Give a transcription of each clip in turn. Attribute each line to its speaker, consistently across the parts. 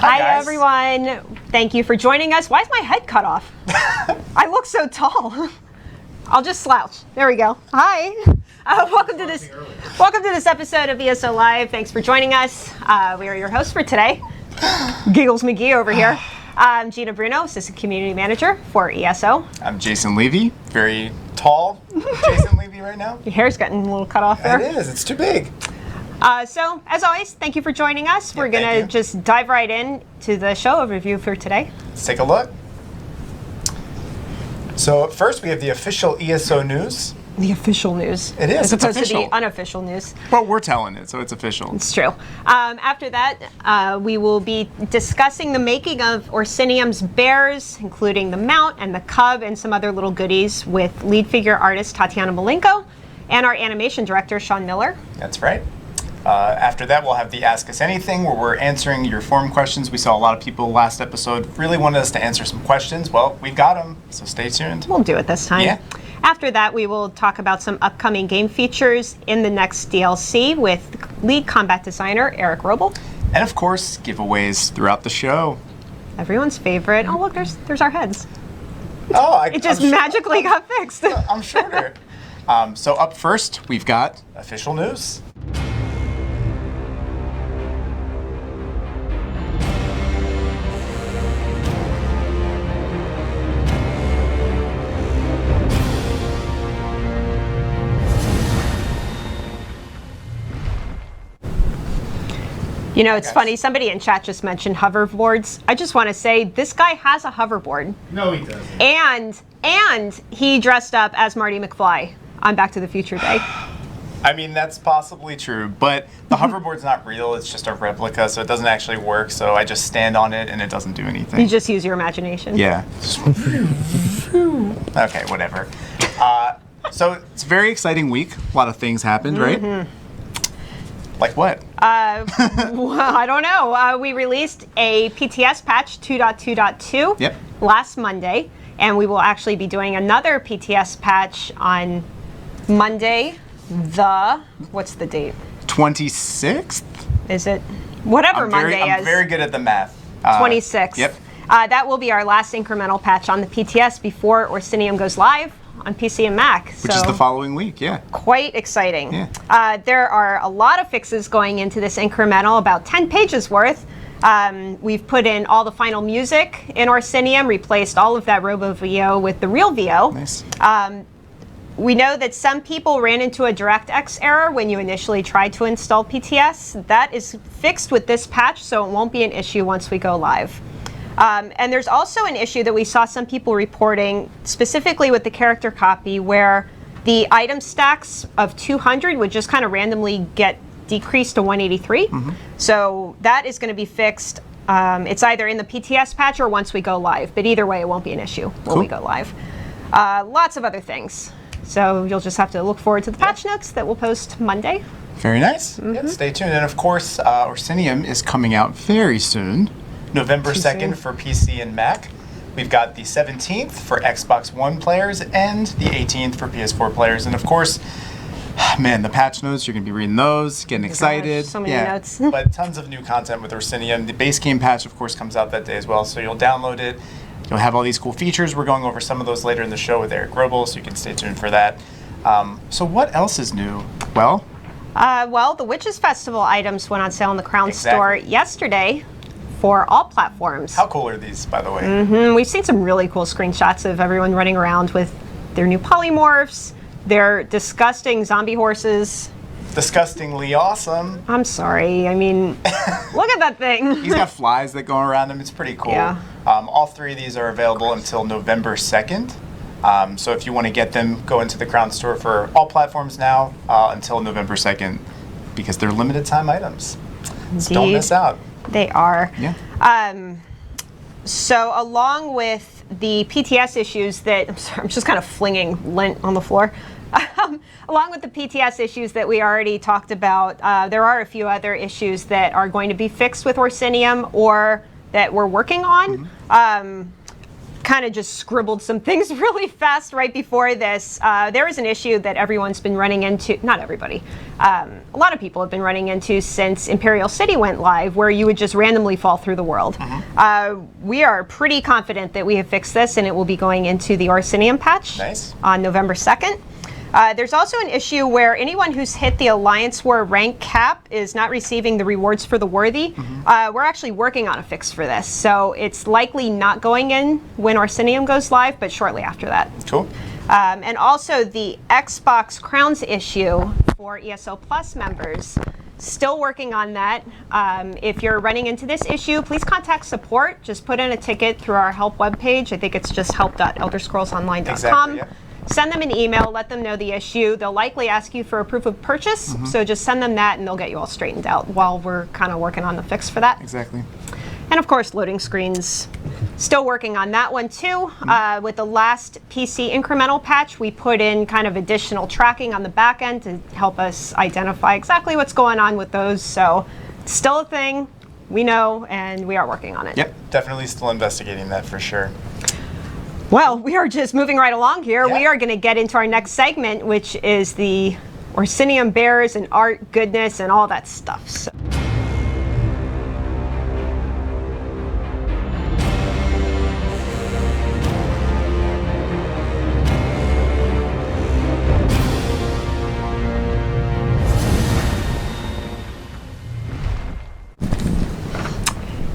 Speaker 1: Hi everyone. Thank you for joining us. Why is my head cut off? I look so tall. I'll just slouch. There we go. Hi. Welcome to this episode of ESO Live. Thanks for joining us. We are your hosts for today. Giggles McGee over here. I'm Gina Bruno, Assistant Community Manager for ESO.
Speaker 2: I'm Jason Levy, very tall Jason Levy right now.
Speaker 1: Your hair's getting a little cut off there.
Speaker 2: It is. It's too big.
Speaker 1: So, as always, thank you for joining us. We're going to just dive right in to the show overview for today.
Speaker 2: Let's take a look. So, first we have the official ESO news.
Speaker 1: The official news.
Speaker 2: It is.
Speaker 1: As opposed
Speaker 2: it's official.
Speaker 1: to the unofficial news.
Speaker 2: Well, we're telling it, so it's official.
Speaker 1: It's true. After that, we will be discussing the making of Orsinium's bears, including the mount and the cub and some other little goodies with lead figure artist Tatiana Malenko and our animation director, Sean Miller.
Speaker 2: That's right. After that, we'll have the Ask Us Anything, where we're answering your forum questions. We saw a lot of people last episode really wanted us to answer some questions. Well, we've got them, so stay tuned.
Speaker 1: We'll do it this time.
Speaker 2: Yeah.
Speaker 1: After that, we will talk about some upcoming game features in the next DLC with lead combat designer Eric Roble.
Speaker 2: And of course, giveaways throughout the show.
Speaker 1: Everyone's favorite. Oh, look, there's our heads.
Speaker 2: Oh,
Speaker 1: it just magically got fixed.
Speaker 2: I'm shorter. So up first, we've got official news.
Speaker 1: You know, it's funny, somebody in chat just mentioned hoverboards. I just want to say, this guy has a hoverboard.
Speaker 3: No, he doesn't.
Speaker 1: And he dressed up as Marty McFly on Back to the Future Day.
Speaker 2: I mean, that's possibly true, but the hoverboard's not real. It's just a replica, so it doesn't actually work. So I just stand on it, and it doesn't do anything.
Speaker 1: You just use your imagination.
Speaker 2: Yeah. Okay, whatever. So it's a very exciting week. A lot of things happened, right? Like what?
Speaker 1: Well, I don't know. We released a PTS patch 2.2.2 last Monday, and we will actually be doing another PTS patch on Monday, what's the date?
Speaker 2: 26th?
Speaker 1: Is it? Whatever Monday is.
Speaker 2: I'm very good at the math.
Speaker 1: 26th.
Speaker 2: Yep.
Speaker 1: That will be our last incremental patch on the PTS before Orsinium goes live on PC and Mac.
Speaker 2: Which is the following week, yeah.
Speaker 1: Quite exciting.
Speaker 2: Yeah.
Speaker 1: There are a lot of fixes going into this incremental, about 10 pages worth. We've put in all the final music in Orsinium, replaced all of that Robo-VO with the real VO.
Speaker 2: Nice.
Speaker 1: We know that some people ran into a DirectX error when you initially tried to install PTS. That is fixed with this patch, so it won't be an issue once we go live. And there's also an issue that we saw some people reporting, specifically with the character copy, where the item stacks of 200 would just kind of randomly get decreased to 183. So that is going to be fixed. It's either in the PTS patch or once we go live, but either way, it won't be an issue when we go live. Lots of other things. So you'll just have to look forward to the patch notes that we'll post Monday.
Speaker 2: Very nice. Yeah, stay tuned. And of course, Orsinium is coming out very soon. November 2nd for PC and Mac. We've got the 17th for Xbox One players and the 18th for PS4 players. And of course, man, the patch notes, you're going to be reading those, getting excited.
Speaker 1: Gosh, so many notes.
Speaker 2: But tons of new content with Orsinium. The base game patch, of course, comes out that day as well. So you'll download it. You'll have all these cool features. We're going over some of those later in the show with Eric Roble, so you can stay tuned for that. So what else is new? Well,
Speaker 1: the Witches Festival items went on sale in the Crown store yesterday for all platforms.
Speaker 2: How cool are these, by the way?
Speaker 1: We've seen some really cool screenshots of everyone running around with their new polymorphs, their disgusting zombie horses.
Speaker 2: Disgustingly awesome.
Speaker 1: I'm sorry. I mean, look at that thing.
Speaker 2: He's got flies that go around him. It's pretty cool.
Speaker 1: Yeah.
Speaker 2: All three of these are available until November 2nd. So if you want to get them, go into the Crown store for all platforms now until November 2nd because they're limited time items. So don't miss out.
Speaker 1: They are.
Speaker 2: Yeah.
Speaker 1: So along with the PTS issues that, I'm just kind of flinging lint on the floor. Along with the PTS issues that we already talked about, there are a few other issues that are going to be fixed with Orsinium or that we're working on. kind of just scribbled some things really fast right before this. There is an issue that everyone's been running into, not everybody, a lot of people have been running into since Imperial City went live, where you would just randomly fall through the world. We are pretty confident that we have fixed this, and it will be going into the Orsinium patch on November 2nd. There's also an issue where anyone who's hit the Alliance War rank cap is not receiving the rewards for the worthy. We're actually working on a fix for this, so it's likely not going in when Orsinium goes live, but shortly after that.
Speaker 2: Cool.
Speaker 1: And also the Xbox Crowns issue for ESO Plus members. Still working on that. If you're running into this issue, please contact support. Just put in a ticket through our help webpage. I think it's just help.elderscrollsonline.com.
Speaker 2: Exactly, yeah.
Speaker 1: Send them an email, let them know the issue. They'll likely ask you for a proof of purchase, so just send them that and they'll get you all straightened out while we're kind of working on the fix for that.
Speaker 2: Exactly.
Speaker 1: And of course, loading screens. Still working on that one too. With the last PC incremental patch, we put in kind of additional tracking on the back end to help us identify exactly what's going on with those. So it's still a thing, we know, and we are working on it.
Speaker 2: Yep, definitely still investigating that for sure.
Speaker 1: Well, we are just moving right along here.
Speaker 2: Yeah.
Speaker 1: We are going to get into our next segment, which is the Orsinium bears and art, goodness, and all that stuff. So.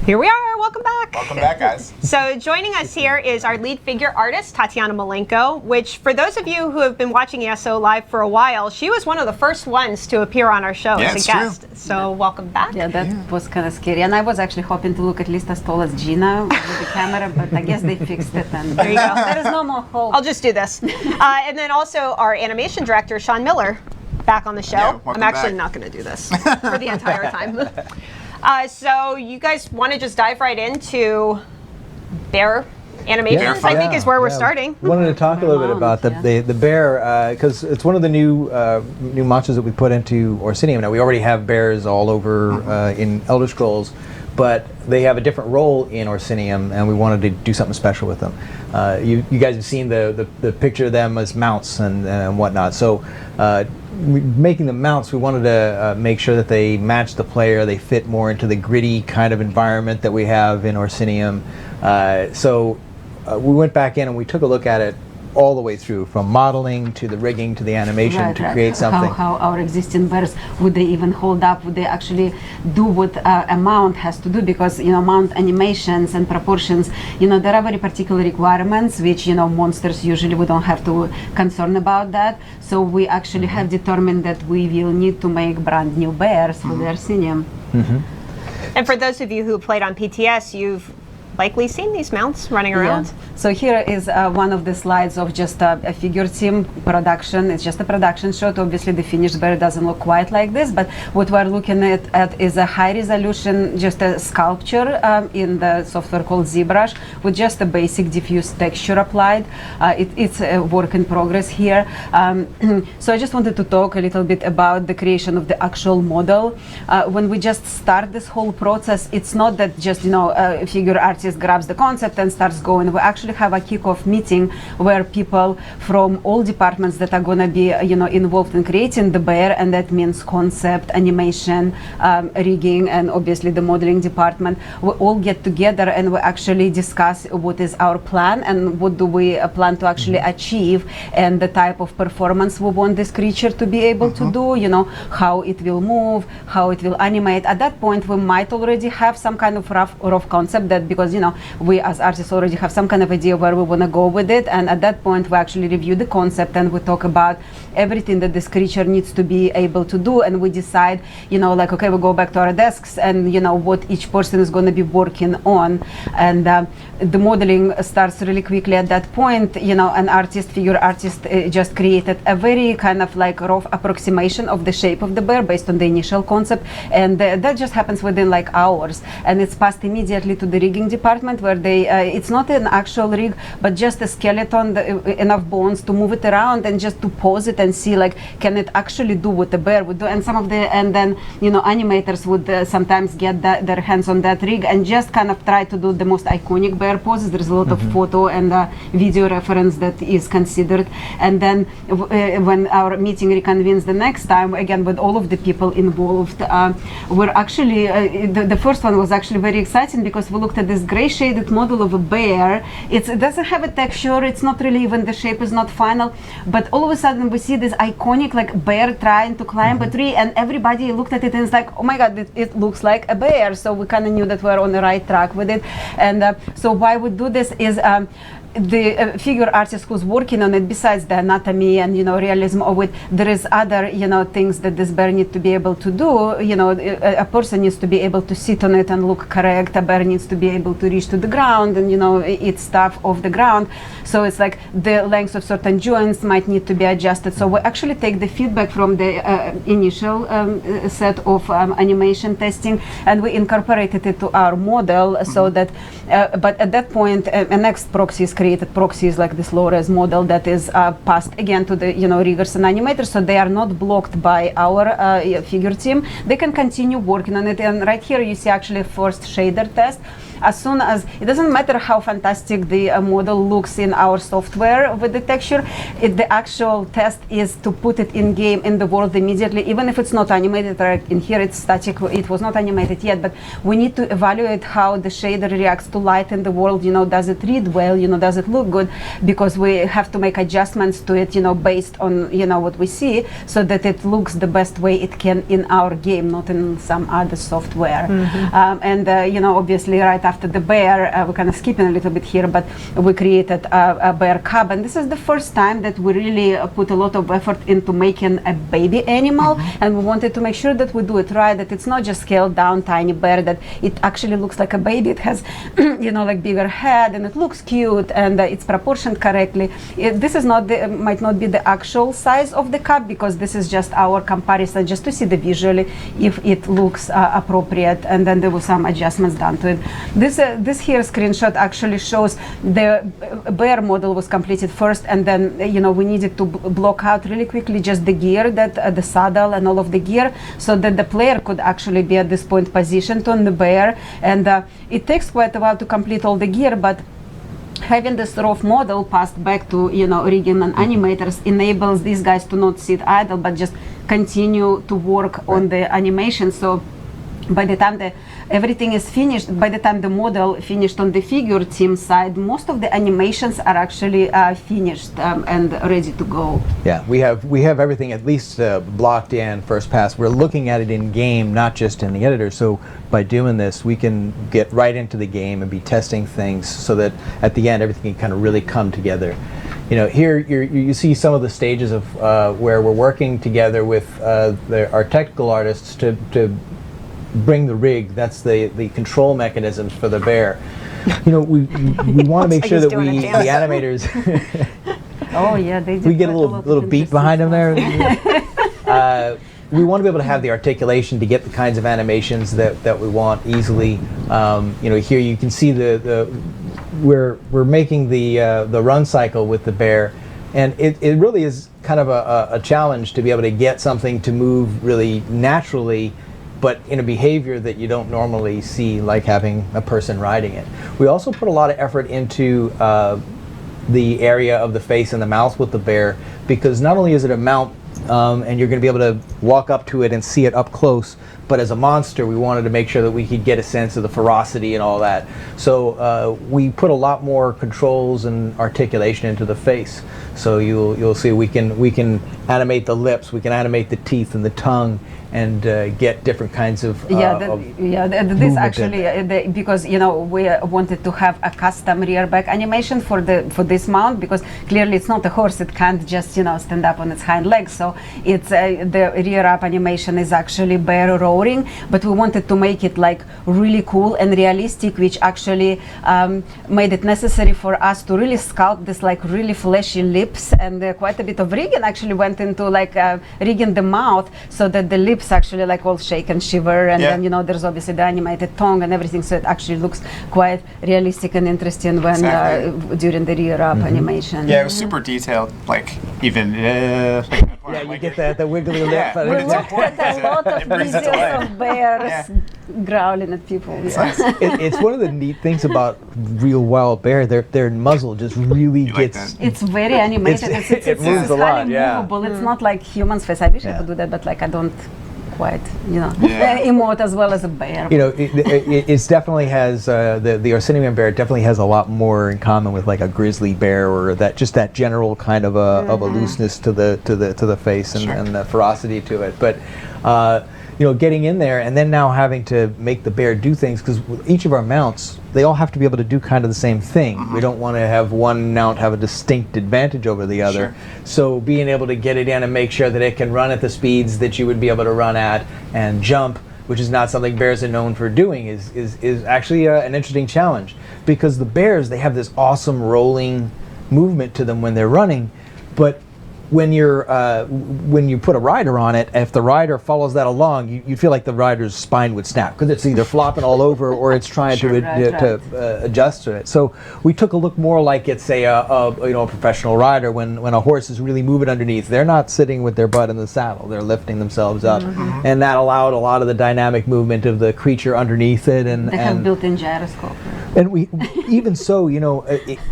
Speaker 1: Here we are. Welcome back.
Speaker 2: Welcome back, guys.
Speaker 1: So joining us here is our lead figure artist, Tatiana Malenko, which for those of you who have been watching ESO live for a while, she was one of the first ones to appear on our show as a guest.
Speaker 2: True.
Speaker 1: So welcome back.
Speaker 3: Yeah, that was kind of scary. And I was actually hoping to look at least as tall as Gina with the camera, but I guess they fixed it. And
Speaker 1: There you go.
Speaker 3: there is no more hope.
Speaker 1: I'll just do this. And then also our animation director, Sean Miller, back on the show.
Speaker 2: Yeah, welcome
Speaker 1: I'm actually
Speaker 2: back.
Speaker 1: not going to do this for the entire time. So you guys want to just dive right into bear animations,
Speaker 2: Bear
Speaker 1: I
Speaker 2: fun.
Speaker 1: think is where we're starting.
Speaker 4: Wanted to talk a little bit about the bear because it's one of the new monsters that we put into Orsinium. Now we already have bears all over in Elder Scrolls, but they have a different role in Orsinium, and we wanted to do something special with them. You guys have seen the picture of them as mounts and whatnot. So making them mounts, we wanted to make sure that they match the player. They fit more into the gritty kind of environment that we have in Orsinium. So we went back in and we took a look at it all the way through, from modeling to the rigging to the animation to create something.
Speaker 3: How our existing bears, would they even hold up? Would they actually do what a mount has to do? Because mount animations and proportions, there are very particular requirements which monsters usually we don't have to concern about that. So we actually have determined that we will need to make brand new bears for the Orsinium.
Speaker 1: And for those of you who played on PTS, you've likely seen these mounts running around.
Speaker 3: Yeah. So here is one of the slides of just a figure team production. It's just a production shot. Obviously the finished bear doesn't look quite like this, but what we're looking at is a high resolution, just a sculpture in the software called ZBrush with just a basic diffuse texture applied. It's a work in progress here. So I just wanted to talk a little bit about the creation of the actual model. When we just start this whole process, it's not that just a figure artist grabs the concept and starts going. We actually have a kickoff meeting where people from all departments that are going to be involved in creating the bear, and that means concept, animation, rigging, and obviously the modeling department, we all get together and we actually discuss what is our plan and what do we plan to actually achieve, and the type of performance we want this creature to be able to do, how it will move, how it will animate. At that point we might already have some kind of rough concept, that because we as artists already have some kind of idea where we want to go with it, and at that point we actually review the concept and we talk about everything that this creature needs to be able to do, and we decide okay, we go back to our desks and what each person is going to be working on, and the modeling starts really quickly at that point. An figure artist just created a very kind of rough approximation of the shape of the bear based on the initial concept, and that just happens within hours, and it's passed immediately to the rigging department department where they, it's not an actual rig, but just a skeleton, enough bones to move it around and just to pose it and see like, can it actually do what the bear would do? And some of the, and then, you know, animators would sometimes get their hands on that rig and just kind of try to do the most iconic bear poses. There's a lot of photo and video reference that is considered. And then when our meeting reconvenes the next time, again, with all of the people involved, we're actually, the first one was actually very exciting because we looked at this gray shaded model of a bear. It doesn't have a texture, it's not really even, the shape is not final, but all of a sudden we see this iconic like bear trying to climb a tree, and everybody looked at it and it's like, oh my god, it looks like a bear. So we kind of knew that we're on the right track with it. And so why we do this is the figure artist who's working on it, besides the anatomy and, you know, realism of it, there is other, you know, things that this bear needs to be able to do. You know, a person needs to be able to sit on it and look correct. A bear needs to be able to reach to the ground and, you know, eat stuff off the ground. So it's like the length of certain joints might need to be adjusted. So we actually take the feedback from the initial set of animation testing, and we incorporated it to our model so that, but at that point, a next proxy is created. Proxy is like this low-res model that is passed again to the, you know, riggers and animators, so they are not blocked by our figure team. They can continue working on it. And right here you see actually first shader test. As soon as, it doesn't matter how fantastic the model looks in our software with the texture, the actual test is to put it in game in the world immediately, even if it's not animated. Right in here it's static, it was not animated yet, but we need to evaluate how the shader reacts to light in the world. You know, does it read well, you know, does it look good, because we have to make adjustments to it, you know, based on, you know, what we see, so that it looks the best way it can in our game, not in some other software. You know, obviously right after the bear, we're kind of skipping a little bit here, but we created a bear cub, and this is the first time that we really put a lot of effort into making a baby animal, and we wanted to make sure that we do it right, that it's not just scaled down tiny bear, that it actually looks like a baby. It has you know, like bigger head, and it looks cute, and it's proportioned correctly. This is not the, might not be the actual size of the cub, because this is just our comparison, just to see the visually if it looks appropriate, and then there were some adjustments done to it. This here screenshot actually shows the bear model was completed first, and then, you know, we needed to block out really quickly just the gear, that the saddle and all of the gear, so that the player could actually be at this point positioned on the bear. And it takes quite a while to complete all the gear, but having this rough model passed back to, you know, rigging and animators enables these guys to not sit idle, but just continue to work on the animation. So by the time everything is finished, by the time the model finished on the figure team side, most of the animations are actually finished and ready to go.
Speaker 4: Yeah, we have everything at least blocked in first pass. We're looking at it in game, not just in the editor. So by doing this, we can get right into the game and be testing things, so that at the end everything can kind of really come together. You know, here you see some of the stages of where we're working together with our technical artists to bring the rig. That's the control mechanisms for the bear. You know, we want to make sure that the animators
Speaker 3: oh yeah, they did.
Speaker 4: We get a little beat behind them there. We want to be able to have the articulation to get the kinds of animations that we want easily. You know, here you can see we're making the run cycle with the bear, and it really is kind of a challenge to be able to get something to move really naturally, but in a behavior that you don't normally see, like having a person riding it. We also put a lot of effort into the area of the face and the mouth with the bear, because not only is it a mount and you're going to be able to walk up to it and see it up close, but as a monster we wanted to make sure that we could get a sense of the ferocity and all that. So we put a lot more controls and articulation into the face. So you'll see we can animate the lips, we can animate the teeth and the tongue, and get different kinds of
Speaker 3: this actually because, you know, we wanted to have a custom rear back animation for this mount, because clearly it's not a horse, it can't just, you know, stand up on its hind legs. So it's the rear up animation is actually bear roaring, but we wanted to make it like really cool and realistic, which actually made it necessary for us to really sculpt this like really fleshy lips, and quite a bit of rigging actually went into like rigging the mouth so that the lips lips actually like all shake and shiver, and
Speaker 2: Yeah.
Speaker 3: then there's obviously the animated tongue and everything, so it actually looks quite realistic and interesting when
Speaker 2: Exactly.
Speaker 3: during the rear up animation.
Speaker 2: Yeah, it was super detailed. Like even.
Speaker 4: Yeah, you get the wiggly lip.
Speaker 2: Yeah.
Speaker 3: We
Speaker 2: But it's
Speaker 3: looked
Speaker 2: important
Speaker 3: at a lot of
Speaker 2: it brings it to
Speaker 3: videos
Speaker 2: life.
Speaker 3: of bears
Speaker 2: Yeah.
Speaker 3: growling at people.
Speaker 4: It's one of the neat things about real wild bear. Their muzzle just really
Speaker 2: You like
Speaker 4: gets.
Speaker 2: that?
Speaker 3: It's very animated.
Speaker 4: It moves a lot,
Speaker 3: highly
Speaker 4: yeah.
Speaker 3: movable. It's not like humans' face. I wish I
Speaker 4: Yeah.
Speaker 3: could do that, but like I don't quite,
Speaker 2: Yeah.
Speaker 3: emote as well as a bear.
Speaker 4: It's definitely has the Orsinium bear definitely has a lot more in common with like a grizzly bear, or that general kind of a looseness to the face and,
Speaker 2: Sure.
Speaker 4: and the ferocity to it. But getting in there and then now having to make the bear do things, because each of our mounts, they all have to be able to do kind of the same thing. We don't want to have one mount have a distinct advantage over the other.
Speaker 2: Sure.
Speaker 4: So being able to get it in and make sure that it can run at the speeds that you would be able to run at and jump, which is not something bears are known for doing, is actually an interesting challenge, because the bears, they have this awesome rolling movement to them when they're running, but when you put a rider on it, if the rider follows that along, you feel like the rider's spine would snap, because it's either flopping all over or it's trying to adjust to it. So we took a look more like it's a professional rider. When a horse is really moving underneath, they're not sitting with their butt in the saddle; they're lifting themselves up, and that allowed a lot of the dynamic movement of the creature underneath it.
Speaker 3: They have built-in gyroscope.
Speaker 4: And we, even so,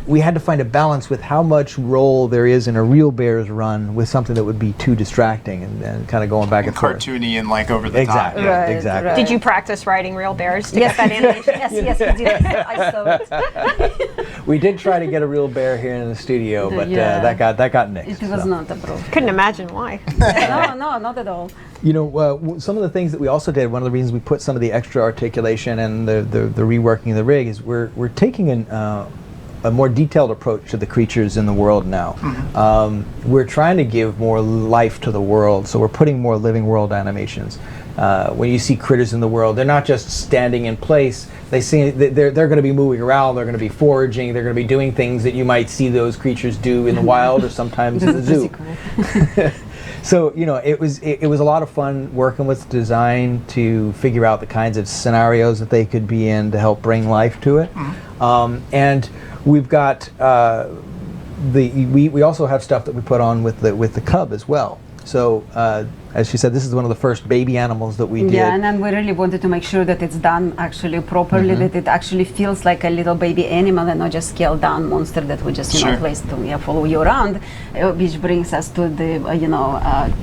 Speaker 4: we had to find a balance with how much roll there is in a real bear's run with something that would be too distracting and kind of going back and forth.
Speaker 2: Cartoony and like over the
Speaker 4: Exactly.
Speaker 2: top.
Speaker 3: Right,
Speaker 4: Exactly.
Speaker 3: right.
Speaker 1: Did you practice riding real bears to
Speaker 3: Yes,
Speaker 1: get that animation?
Speaker 3: yes, we did. I saw it.
Speaker 4: We did try to get a real bear here in the studio, but
Speaker 3: Yeah.
Speaker 4: that got nixed.
Speaker 3: It was
Speaker 4: so.
Speaker 3: not approved.
Speaker 1: Couldn't imagine why.
Speaker 3: No, not at all.
Speaker 4: Some of the things that we also did, one of the reasons we put some of the extra articulation and the reworking of the rig is we're taking a more detailed approach to the creatures in the world now. We're trying to give more life to the world, so we're putting more living world animations. When you see critters in the world, they're not just standing in place. They're going to be moving around. They're going to be foraging. They're going to be doing things that you might see those creatures do in the wild or sometimes in the zoo. So it was a lot of fun working with design to figure out the kinds of scenarios that they could be in to help bring life to it. And we've got we also have stuff that we put on with the cub as well. So as she said, this is one of the first baby animals that we did.
Speaker 3: Yeah, and then we really wanted to make sure that it's done actually properly, that it actually feels like a little baby animal and not just scaled down monster that we just place to follow you around, which brings us to the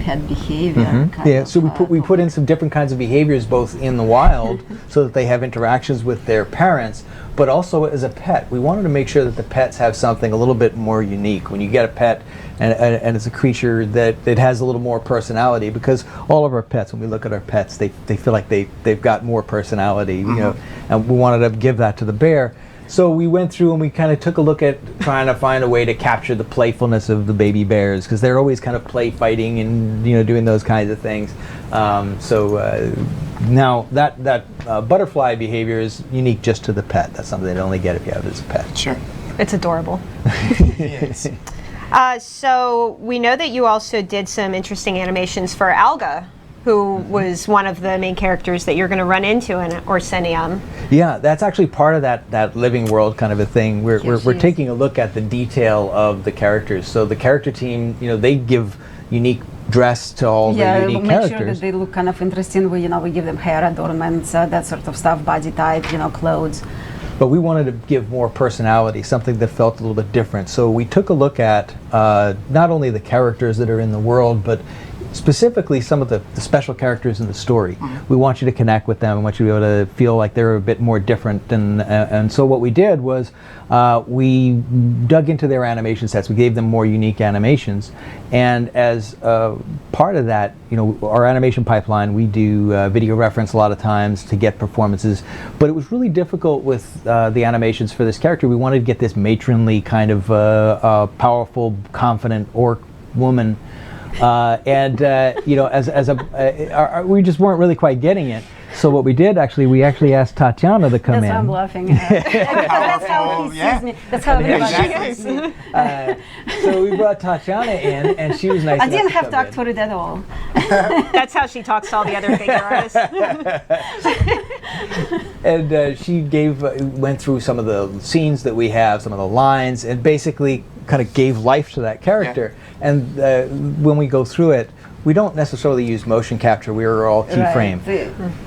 Speaker 3: pet behavior.
Speaker 4: So we put in some different kinds of behaviors both in the wild so that they have interactions with their parents, but also as a pet. We wanted to make sure that the pets have something a little bit more unique. When you get a pet and it's a creature that it has a little more personality, because all of our pets, when we look at our pets, they feel like they've got more personality, and we wanted to give that to the bear. So we went through and we kind of took a look at trying to find a way to capture the playfulness of the baby bears, because they're always kind of play fighting and doing those kinds of things. Now that butterfly behavior is unique just to the pet. That's something they'd only get if you have it as a pet.
Speaker 2: Sure.
Speaker 1: It's adorable.
Speaker 2: Yes.
Speaker 1: So we know that you also did some interesting animations for Alga, who was one of the main characters that you're going to run into in Orsinium.
Speaker 4: Yeah, that's actually part of that living world kind of a thing. We're taking a look at the detail of the characters. So the character team, they give unique dress to all the unique
Speaker 3: make
Speaker 4: characters.
Speaker 3: sure that they look kind of interesting. We give them hair adornments, that sort of stuff, body type, clothes.
Speaker 4: But we wanted to give more personality, something that felt a little bit different. So we took a look at not only the characters that are in the world, but specifically some of the special characters in the story. We want you to connect with them. We want you to be able to feel like they're a bit more different. And so what we did was we dug into their animation sets. We gave them more unique animations. And as part of that, our animation pipeline, we do video reference a lot of times to get performances. But it was really difficult with the animations for this character. We wanted to get this matronly kind of powerful, confident orc woman. We just weren't really quite getting it. So what we did actually, we actually asked Tatiana to come
Speaker 3: That's
Speaker 4: in.
Speaker 3: why I'm laughing. That's how he sees me. That's how everybody sees me.
Speaker 4: So we brought Tatiana in, and she was nice.
Speaker 3: I didn't have to
Speaker 4: come
Speaker 3: act
Speaker 4: in.
Speaker 3: for it at all.
Speaker 1: That's how she talks to all the other figure artists.
Speaker 4: And she went through some of the scenes that we have, some of the lines, and basically kind of gave life to that character. And when we go through it, we don't necessarily use motion capture. We are all keyframe.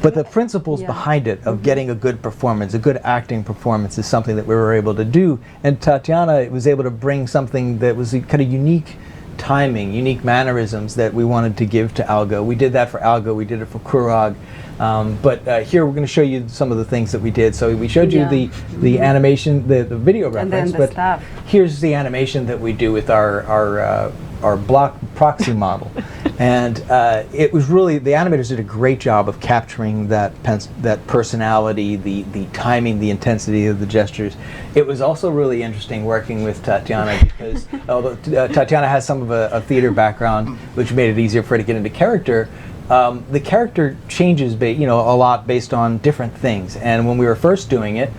Speaker 4: But the principles behind it of getting a good performance, a good acting performance, is something that we were able to do. And Tatiana was able to bring something that was kind of unique timing, unique mannerisms that we wanted to give to Algo. We did that for Algo. We did it for Kurag. But here we're going to show you some of the things that we did. So we showed you the animation, the video reference,
Speaker 3: then the
Speaker 4: but
Speaker 3: stuff.
Speaker 4: here's the animation that we do with our block proxy model. And it was really, the animators did a great job of capturing that personality, the timing, the intensity of the gestures. It was also really interesting working with Tatiana because although Tatiana has some of a theater background, which made it easier for her to get into character, the character changes a lot based on different things. And when we were first doing it,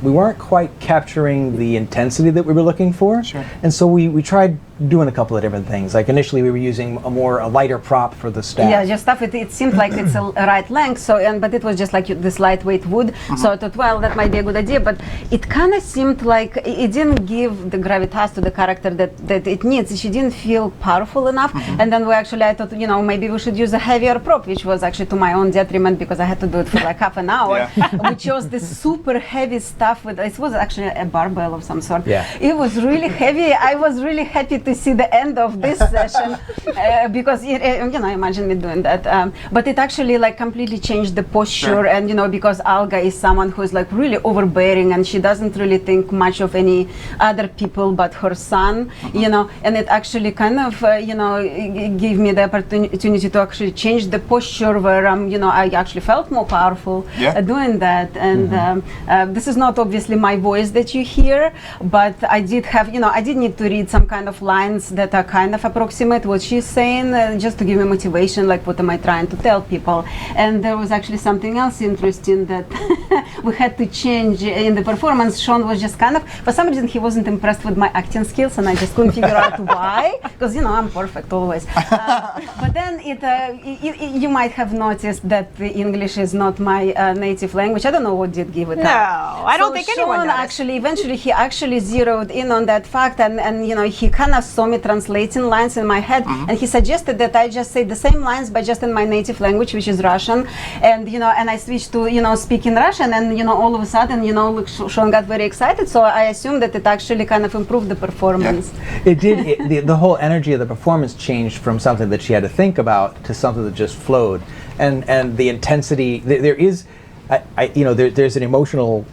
Speaker 4: we weren't quite capturing the intensity that we were looking for.
Speaker 2: Sure.
Speaker 4: And so we tried doing a couple of different things. Like initially we were using a lighter prop for the staff.
Speaker 3: Yeah, just stuff. It seemed like it's a right length. So, but it was just like this lightweight wood. So I thought, well, that might be a good idea. But it kind of seemed like it didn't give the gravitas to the character that it needs. She didn't feel powerful enough. And then I thought, maybe we should use a heavier prop, which was actually to my own detriment because I had to do it for like half an hour. We chose this super heavy stuff with. It was actually a barbell of some sort.
Speaker 4: Yeah.
Speaker 3: It was really heavy. I was really happy to see the end of this session because imagine me doing that. But it actually like completely changed the posture, and because Alga is someone who is like really overbearing, and she doesn't really think much of any other people but her son. And it actually kind of gave me the opportunity to actually change the posture where I actually felt more powerful doing that. And this is not obviously my voice that you hear, but I did have I did need to read some kind of lines that are kind of approximate what she's saying, just to give me motivation, like what am I trying to tell people. And there was actually something else interesting that we had to change in the performance. Sean was just kind of, for some reason he wasn't impressed with my acting skills, and I just couldn't figure out why, because I'm perfect always. But then you might have noticed that the English is not my native language. I don't know what did give it up.
Speaker 1: No, I don't think anyone
Speaker 3: Sean
Speaker 1: does.
Speaker 3: actually eventually he actually zeroed in on that fact, and he kind of saw me translating lines in my head, and he suggested that I just say the same lines but just in my native language, which is Russian, and and I switched to speaking Russian, and all of a sudden look, Sean got very excited, so I assumed that it actually kind of improved the performance.
Speaker 4: It did. The whole energy of the performance changed from something that she had to think about to something that just flowed, and the intensity. There is. There's an emotional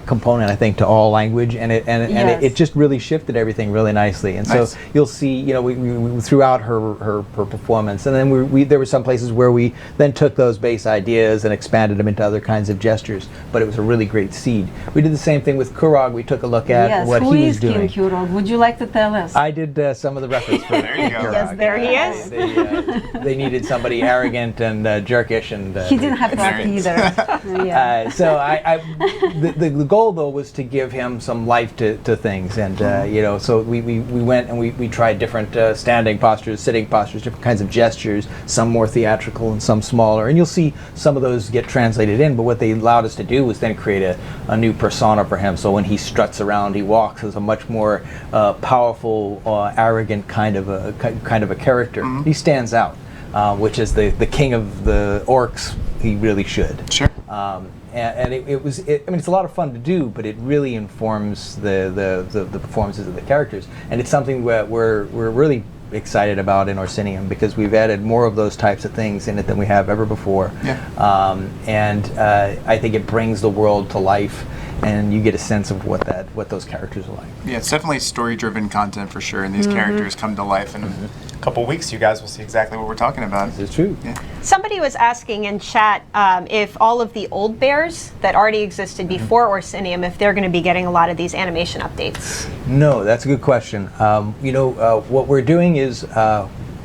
Speaker 4: component, I think, to all language, and it just really shifted everything really nicely. And so you'll see, we throughout her performance, and then there were some places where we then took those base ideas and expanded them into other kinds of gestures. But it was a really great seed. We did the same thing with Kurag. We took a look at what he was doing.
Speaker 3: Who is King Kurag? Would you like to tell us?
Speaker 4: I did some of the reference for
Speaker 2: There you go.
Speaker 4: Kurag.
Speaker 1: Yes, there he is.
Speaker 4: They needed somebody arrogant and jerkish, and
Speaker 3: He didn't have to act either.
Speaker 4: So the goal though was to give him some life to things, and so we went and we tried different standing postures, sitting postures, different kinds of gestures, some more theatrical and some smaller, and you'll see some of those get translated in. But what they allowed us to do was then create a new persona for him. So when he struts around, he walks as a much more powerful, arrogant kind of a character. He stands out, which is the king of the orcs. He really should.
Speaker 2: Sure.
Speaker 4: And it's a lot of fun to do, but it really informs the performances of the characters, and it's something that we're really excited about in Orsinium, because we've added more of those types of things in it than we have ever before. And I think it brings the world to life, and you get a sense of what those characters are like.
Speaker 2: Yeah, it's definitely story-driven content for sure, and these characters come to life in a couple weeks. You guys will see exactly what we're talking about.
Speaker 4: This is true.
Speaker 2: Yeah.
Speaker 1: Somebody was asking in chat if all of the old bears that already existed before Orsinium, if they're going to be getting a lot of these animation updates.
Speaker 4: No, that's a good question. What we're doing is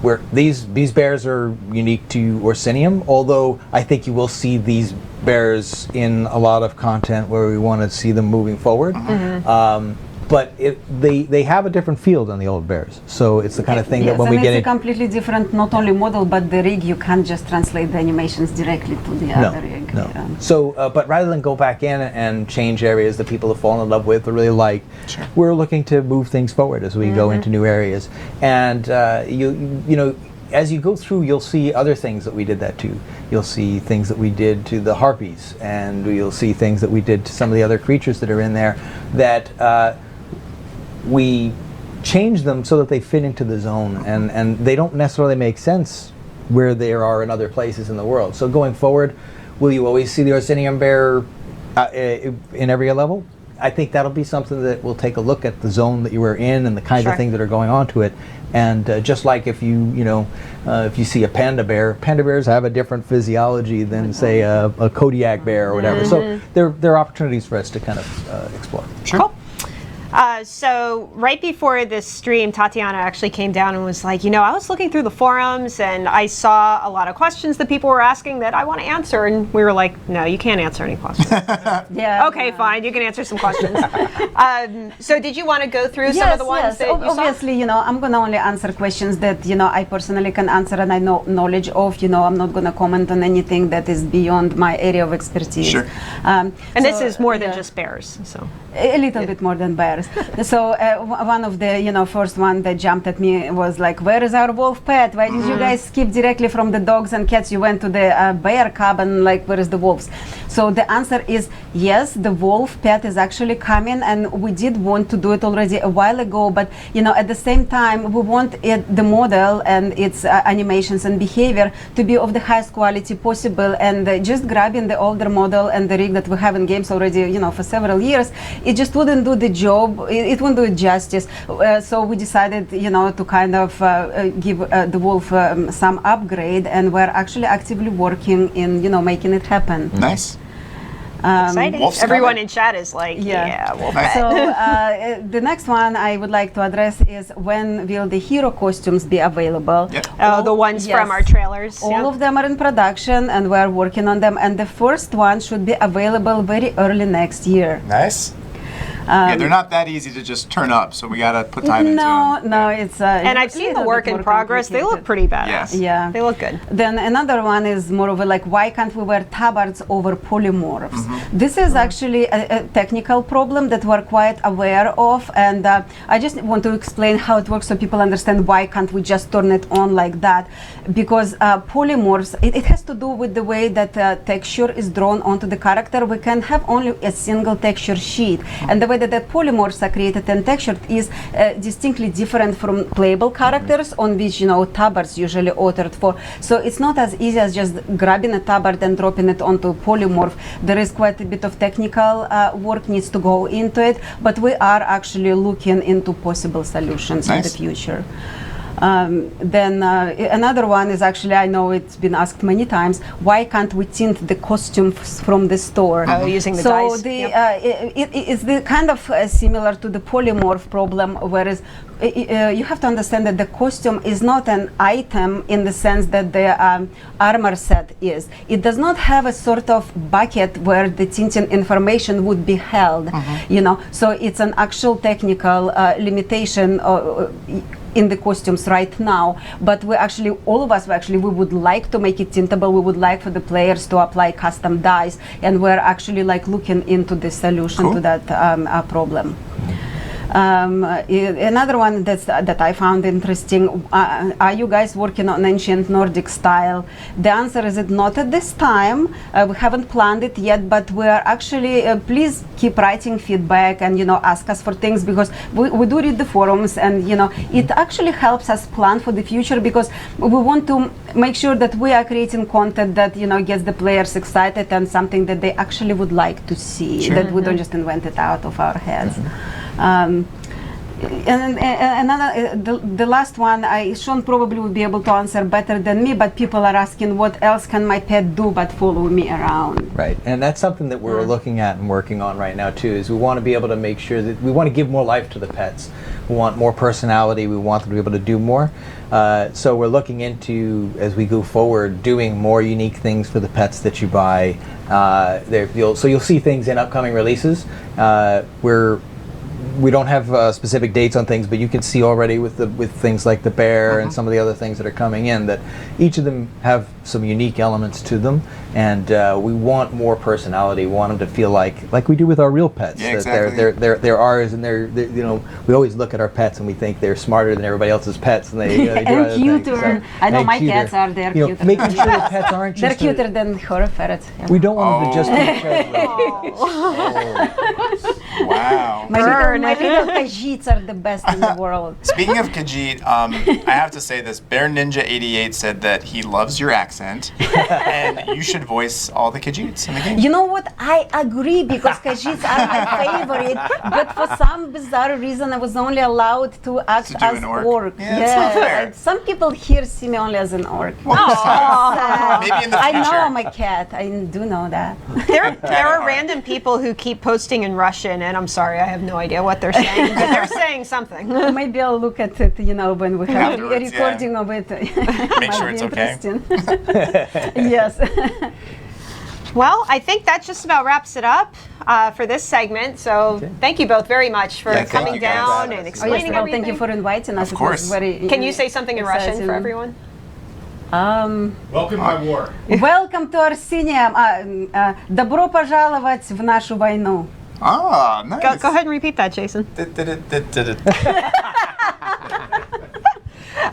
Speaker 4: where these bears are unique to Orsinium, although I think you will see these bears in a lot of content where we want to see them moving forward. But they have a different feel than the old bears, so it's the kind of thing that when we get
Speaker 3: it's a completely different, not only model but the rig. You can't just translate the animations directly to the other rig.
Speaker 4: No. So, but rather than go back in and change areas that people have fallen in love with or really like, we're looking to move things forward as we go into new areas. And you know, as you go through, you'll see other things that we did that to. You'll see things that we did to the harpies, and you'll see things that we did to some of the other creatures that are in there that we change them so that they fit into the zone, and they don't necessarily make sense where they are in other places in the world. So going forward, will you always see the Orsinium bear in every level? I think that'll be something that we'll take a look at the zone that you were in and the kinds of things that are going on to it. And just like if if you see a panda bears have a different physiology than say a Kodiak bear or whatever. So there are opportunities for us to kind of explore.
Speaker 1: Cool. So right before this stream, Tatiana actually came down and was like, I was looking through the forums and I saw a lot of questions that people were asking that I want to answer. And we were like, no, you can't answer any questions. Okay, fine. You can answer some questions. So did you want to go through some of the ones that you
Speaker 3: obviously,
Speaker 1: saw?
Speaker 3: I'm going to only answer questions that, I personally can answer and I know knowledge of. I'm not going to comment on anything that is beyond my area of expertise.
Speaker 2: Sure.
Speaker 1: And this is more than just bears. So
Speaker 3: a little bit more than bears. So one of the first one that jumped at me was like, where is our wolf pet? Why did you guys skip directly from the dogs and cats? You went to the bear cabin, like where is the wolves? So the answer is yes, the wolf pet is actually coming, and we did want to do it already a while ago, but at the same time we want the model and its animations and behavior to be of the highest quality possible, and just grabbing the older model and the rig that we have in games already for several years, it just wouldn't do the job. It wouldn't do it justice. So we decided to kind of give the wolf some upgrade, and we're actually actively working in making it happen.
Speaker 2: Nice.
Speaker 1: Exciting.
Speaker 2: Wolf's
Speaker 1: Everyone
Speaker 2: coming.
Speaker 1: in chat is like, wolf
Speaker 2: Nice.
Speaker 1: pet.
Speaker 3: So the next one I would like to address is, when will the hero costumes be available?
Speaker 1: The ones from our trailers.
Speaker 3: All of them are in production and we're working on them, and the first one should be available very early next year.
Speaker 2: Nice. They're not that easy to just turn up, so we gotta put time into them.
Speaker 3: No, it's
Speaker 1: And I've seen the work in progress. They look pretty badass.
Speaker 2: Yes.
Speaker 3: Yeah.
Speaker 1: They look good.
Speaker 3: Then another one is more of a like, why can't we wear tabards over polymorphs? This is actually a technical problem that we're quite aware of, and I just want to explain how it works so people understand why can't we just turn it on like that. Because polymorphs, it has to do with the way that texture is drawn onto the character. We can have only a single texture sheet, and the way that the polymorphs are created and textured is distinctly different from playable characters on which tabards usually authored for. So it's not as easy as just grabbing a tabard and dropping it onto a polymorph. There is quite a bit of technical work needs to go into it, but we are actually looking into possible solutions in the future. Then another one is actually, I know it's been asked many times, why can't we tint the costumes from the store?
Speaker 1: Using the
Speaker 3: so
Speaker 1: dice.
Speaker 3: It's the kind of similar to the polymorph problem, whereas you have to understand that the costume is not an item in the sense that the armor set is. It does not have a sort of bucket where the tinting information would be held, so it's an actual technical limitation in the costumes right now, but all of us we would like to make it tintable. We would like for the players to apply custom dyes, and we're actually looking into the solution to that problem. Another one that I found interesting, are you guys working on ancient Nordic style? The answer is not at this time. We haven't planned it yet, but we are actually, please keep writing feedback and ask us for things, because we do read the forums, and it actually helps us plan for the future, because we want to make sure that we are creating content that gets the players excited and something that they actually would like to see, that we don't just invent it out of our heads. And another, the last one, Sean probably would be able to answer better than me, but people are asking what else can my pet do but follow me around.
Speaker 4: Right, and that's something that we're looking at and working on right now too, is we want to be able to make sure that we want to give more life to the pets. We want more personality, we want them to be able to do more. So we're looking into, as we go forward, doing more unique things for the pets that you buy. So you'll see things in upcoming releases. We don't have specific dates on things, but you can see already with things like the bear and some of the other things that are coming in that each of them have some unique elements to them, and we want more personality. We want them to feel like we do with our real pets.
Speaker 2: Yeah,
Speaker 4: that
Speaker 2: exactly.
Speaker 4: they're ours, and they're we always look at our pets and we think they're smarter than everybody else's pets, and they do
Speaker 3: And
Speaker 4: other things.
Speaker 3: cuter. I know
Speaker 4: And
Speaker 3: my
Speaker 4: cuter.
Speaker 3: cats are. They're cuter.
Speaker 4: Making sure that pets aren't
Speaker 3: They're
Speaker 4: just
Speaker 3: cuter than her ferrets. Yeah.
Speaker 4: we don't want them to just be
Speaker 2: Wow.
Speaker 3: My little Khajiits are the best in the world.
Speaker 2: Speaking of Khajiit, I have to say this. Bear Ninja 88 said that he loves your accent, and you should voice all the Khajiits in the game.
Speaker 3: You know what? I agree because Khajiits are my favorite, but for some bizarre reason I was only allowed to act
Speaker 2: To do
Speaker 3: as
Speaker 2: an orc?
Speaker 3: orc.
Speaker 2: Yeah, that's not fair.
Speaker 3: and some people here see me only as an orc.
Speaker 2: Maybe in the
Speaker 3: I
Speaker 2: future.
Speaker 3: know I'm a cat. I do know that.
Speaker 1: There are random people who keep posting in Russian, and I'm sorry, I have no idea what they're saying, but they're saying something.
Speaker 3: Maybe I'll look at it, when we have a
Speaker 2: Afterwards, yeah.
Speaker 3: recording of it. Might
Speaker 2: sure
Speaker 3: be
Speaker 2: it's okay.
Speaker 3: interesting. Yes.
Speaker 1: Well, I think that just about wraps it up for this segment. So thank you both very much for
Speaker 2: Yeah, thank
Speaker 1: coming
Speaker 2: you guys.
Speaker 1: down and
Speaker 3: Oh, yes,
Speaker 1: explaining
Speaker 3: well,
Speaker 1: everything.
Speaker 3: thank you for inviting us.
Speaker 2: Of course.
Speaker 3: It was very
Speaker 1: Can you say something in Russian
Speaker 3: exciting.
Speaker 1: for everyone?
Speaker 5: Welcome my war.
Speaker 3: Welcome to Orsinium. Добро пожаловать в нашу войну.
Speaker 2: Ah, nice.
Speaker 1: Go ahead and repeat that, Jason.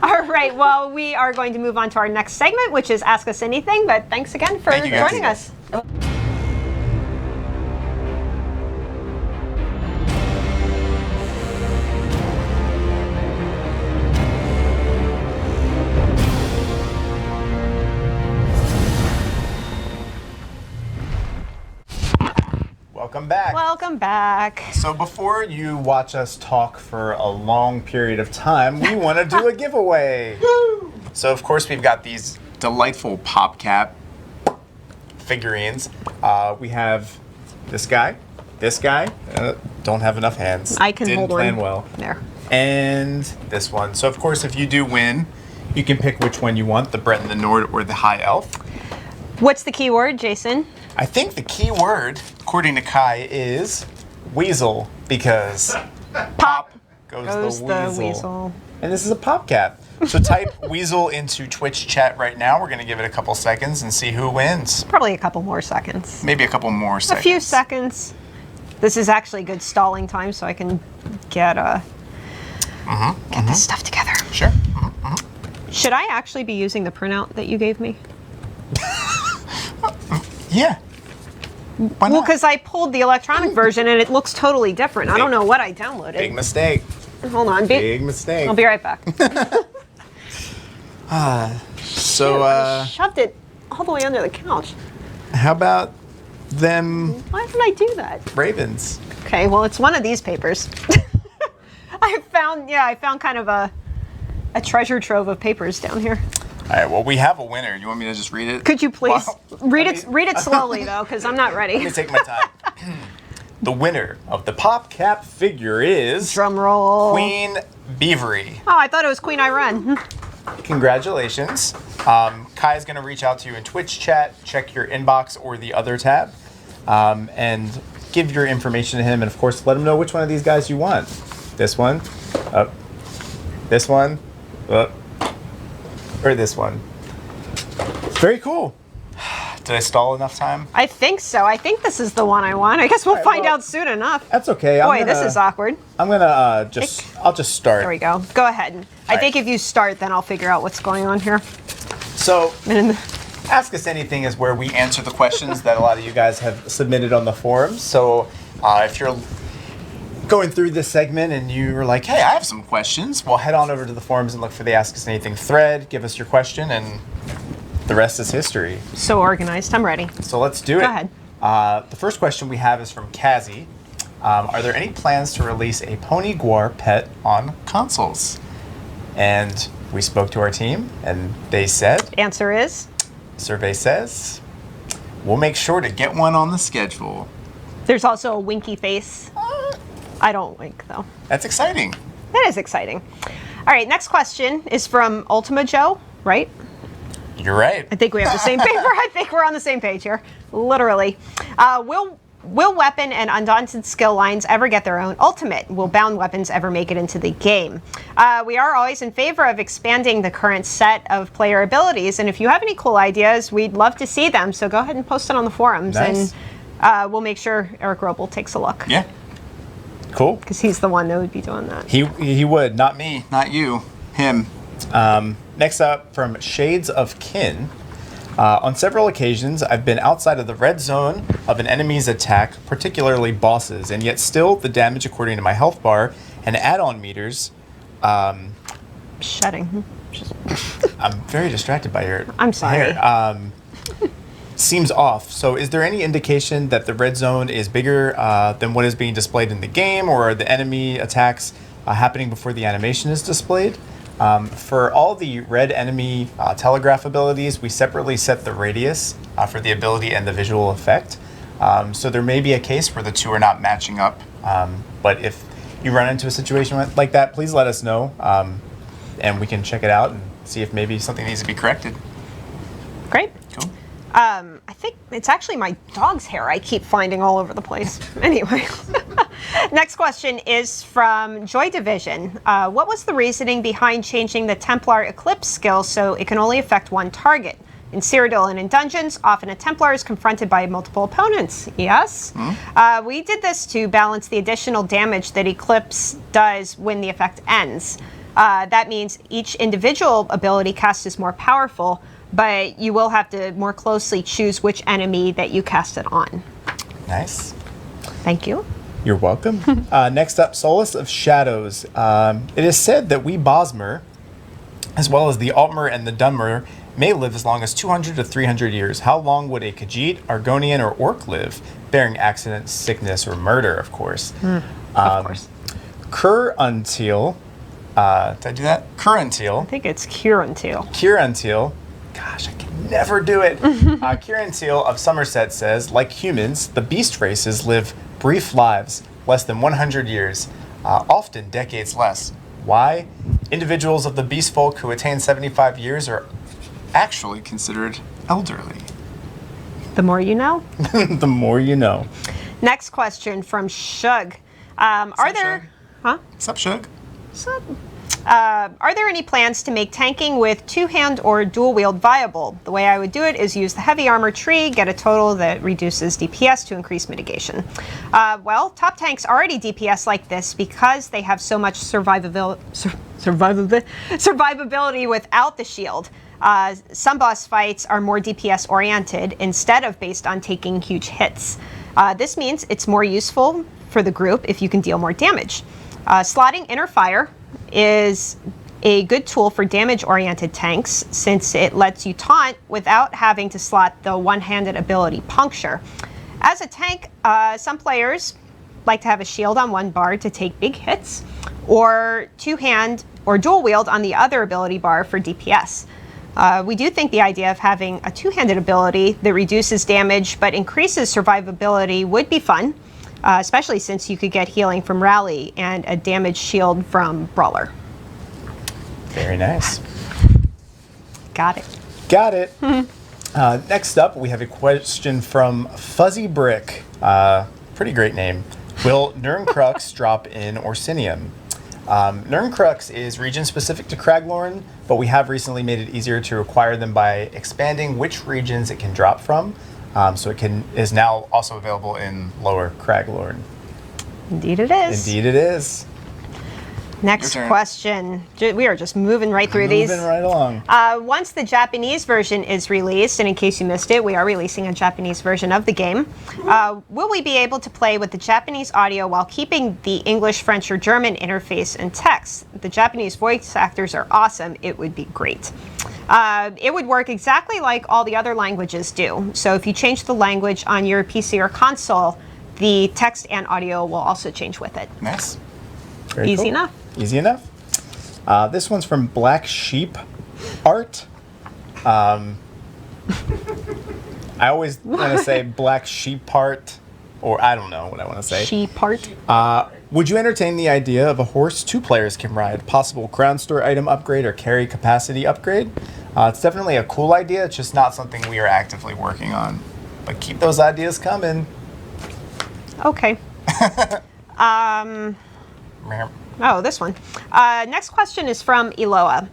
Speaker 1: All right, well, we are going to move on to our next segment, which is Ask Us Anything, but thanks again for
Speaker 2: Thank you, guys.
Speaker 1: joining us.
Speaker 2: Welcome back.
Speaker 1: Welcome back.
Speaker 2: So before you watch us talk for a long period of time, we want to do a giveaway. So of course we've got these delightful PopCap figurines. We have this guy, don't have enough hands.
Speaker 1: I can
Speaker 2: Didn't
Speaker 1: hold
Speaker 2: plan
Speaker 1: one.
Speaker 2: well.
Speaker 1: There.
Speaker 2: And this one. So of course if you do win, you can pick which one you want, the Breton, the Nord, or the High Elf.
Speaker 1: What's the key word, Jason?
Speaker 2: I think the key word, according to Kai, is weasel, because pop goes the weasel. And this is a PopCap. So type weasel into Twitch chat right now. We're going to give it a couple seconds and see who wins.
Speaker 1: Probably a couple more seconds.
Speaker 2: Maybe a couple more
Speaker 1: A
Speaker 2: seconds.
Speaker 1: few seconds. This is actually good stalling time, so I can get this stuff together.
Speaker 2: Sure.
Speaker 1: Should I actually be using the printout that you gave me?
Speaker 2: Yeah. Why
Speaker 1: Well,
Speaker 2: not?
Speaker 1: because I pulled the electronic version and it looks totally different. I don't know what I downloaded.
Speaker 2: Big mistake.
Speaker 1: Hold on.
Speaker 2: Big mistake.
Speaker 1: I'll be right back.
Speaker 2: So,
Speaker 1: Shoved it all the way under the couch.
Speaker 2: how about them
Speaker 1: Why did I do that?
Speaker 2: ravens?
Speaker 1: Okay, well, it's one of these papers. I found kind of a treasure trove of papers down here.
Speaker 2: All right, well, we have a winner. You want me to just read it?
Speaker 1: Could you please
Speaker 2: Wow.
Speaker 1: read it slowly though, because I'm not ready.
Speaker 2: Let me take my time. The winner of the PopCap figure is
Speaker 1: Drum roll.
Speaker 2: Queen Beavery.
Speaker 1: Oh, I thought it was Queen Irene.
Speaker 2: Congratulations. Kai is going to reach out to you in Twitch chat, check your inbox or the other tab, and give your information to him. And of course, let him know which one of these guys you want. This one, this one, or this one. Very cool. Did I stall enough time?
Speaker 1: I think so. I think this is the one I want. I guess we'll
Speaker 2: All right,
Speaker 1: find
Speaker 2: well,
Speaker 1: out soon enough.
Speaker 2: That's okay.
Speaker 1: Boy, this is awkward.
Speaker 2: I'm gonna I'll just start.
Speaker 1: There we go. Go ahead. I
Speaker 2: right.
Speaker 1: think if you start, then I'll figure out what's going on here.
Speaker 2: So, Ask Us Anything is where we answer the questions that a lot of you guys have submitted on the forums. So, if you're going through this segment and you're like, hey, I have some questions, well, head on over to the forums and look for the Ask Us Anything thread, give us your question, and the rest is history.
Speaker 1: So organized. I'm ready.
Speaker 2: So let's do it.
Speaker 1: Go ahead.
Speaker 2: The first question we have is from Kazi. Are there any plans to release a Pony Guar pet on consoles? And we spoke to our team, and they said,
Speaker 1: Answer is?
Speaker 2: survey says, we'll make sure to get one on the schedule.
Speaker 1: There's also a winky face. I don't wink, though.
Speaker 2: That's exciting.
Speaker 1: That is exciting. All right, next question is from Ultima Joe, right?
Speaker 2: You're right.
Speaker 1: I think we have the same paper. I think we're on the same page here, literally. Will weapon and undaunted skill lines ever get their own ultimate? Will bound weapons ever make it into the game? We are always in favor of expanding the current set of player abilities, and if you have any cool ideas, we'd love to see them. So go ahead and post it on the forums,
Speaker 2: Nice.
Speaker 1: and we'll make sure Eric Roble takes a look.
Speaker 2: Yeah. Cool.
Speaker 1: Because he's the one that would be doing that.
Speaker 2: He would, not me, not you, him. Next up, from Shades of Kin. On several occasions, I've been outside of the red zone of an enemy's attack, particularly bosses, and yet still the damage according to my health bar and add-on meters.
Speaker 1: Shedding.
Speaker 2: I'm very distracted by your
Speaker 1: I'm sorry.
Speaker 2: hair. Seems off. So is there any indication that the red zone is bigger than what is being displayed in the game, or are the enemy attacks happening before the animation is displayed? For all the red enemy telegraph abilities, we separately set the radius for the ability and the visual effect. So there may be a case where the two are not matching up. But if you run into a situation like that, please let us know, and we can check it out and see if maybe something needs to be corrected.
Speaker 1: Great.
Speaker 2: Cool.
Speaker 1: I think it's actually my dog's hair I keep finding all over the place. Anyway. Next question is from Joy Division. What was the reasoning behind changing the Templar Eclipse skill so it can only affect one target? In Cyrodiil and in dungeons, often a Templar is confronted by multiple opponents. Yes? We did this to balance the additional damage that Eclipse does when the effect ends. That means each individual ability cast is more powerful, but you will have to more closely choose which enemy that you cast it on.
Speaker 2: Nice.
Speaker 1: Thank you.
Speaker 2: You're welcome. Next up, Solace of Shadows. It is said that we Bosmer, as well as the Altmer and the Dunmer, may live as long as 200 to 300 years. How long would a Khajiit, Argonian, or Orc live, bearing accident, sickness, or murder, of course?
Speaker 1: Of course.
Speaker 2: Curuntil. Did I do that? Curuntil.
Speaker 1: I think it's Curuntil.
Speaker 2: Curuntil. Gosh, I can never do it. Curuntil of Somerset says, like humans, the beast races live brief lives, less than 100 years, often decades less. Why? Individuals of the beast folk who attain 75 years are actually considered elderly.
Speaker 1: The more you know.
Speaker 2: The more you know.
Speaker 1: Next question from Shug. Are there...
Speaker 2: Shug?
Speaker 1: Huh?
Speaker 2: What's up, Shug?
Speaker 1: Are there any plans to make tanking with two-hand or dual-wield viable? The way I would do it is use the heavy armor tree, get a total that reduces DPS to increase mitigation. Well, top tanks already DPS like this because they have so much survivability without the shield. Some boss fights are more DPS oriented instead of based on taking huge hits. This means it's more useful for the group if you can deal more damage. Slotting Inner Fire is a good tool for damage-oriented tanks since it lets you taunt without having to slot the one-handed ability Puncture. As a tank, some players like to have a shield on one bar to take big hits, or two-hand or dual-wield on the other ability bar for DPS. We do think the idea of having a two-handed ability that reduces damage but increases survivability would be fun. Especially since you could get healing from Rally and a damage shield from Brawler.
Speaker 2: Very nice.
Speaker 1: Got it.
Speaker 2: Got it. Next up, we have a question from Fuzzy Brick. Pretty great name. Will Nirncrux drop in Orsinium? Nirncrux is region-specific to Craglorn, but we have recently made it easier to acquire them by expanding which regions it can drop from. So it is now also available in Lower Craglorn.
Speaker 1: Indeed it is.
Speaker 2: Indeed it is.
Speaker 1: Next question. We are just moving right through these.
Speaker 2: Moving right along.
Speaker 1: Once the Japanese version is released, and in case you missed it, we are releasing a Japanese version of the game, will we be able to play with the Japanese audio while keeping the English, French, or German interface and text? The Japanese voice actors are awesome. It would be great. It would work exactly like all the other languages do. So if you change the language on your PC or console, the text and audio will also change with it.
Speaker 2: Nice.
Speaker 1: Easy
Speaker 2: cool.
Speaker 1: enough.
Speaker 2: Easy enough. This one's from Black Sheep Art. I always want to say Black Sheep Art, or I don't know what I want to say.
Speaker 1: Sheep part.
Speaker 2: Would you entertain the idea of a horse 2 players can ride? Possible crown store item upgrade or carry capacity upgrade? It's definitely a cool idea. It's just not something we are actively working on. But keep those ideas coming.
Speaker 1: Okay. Oh, this one. Next question is from Eloa,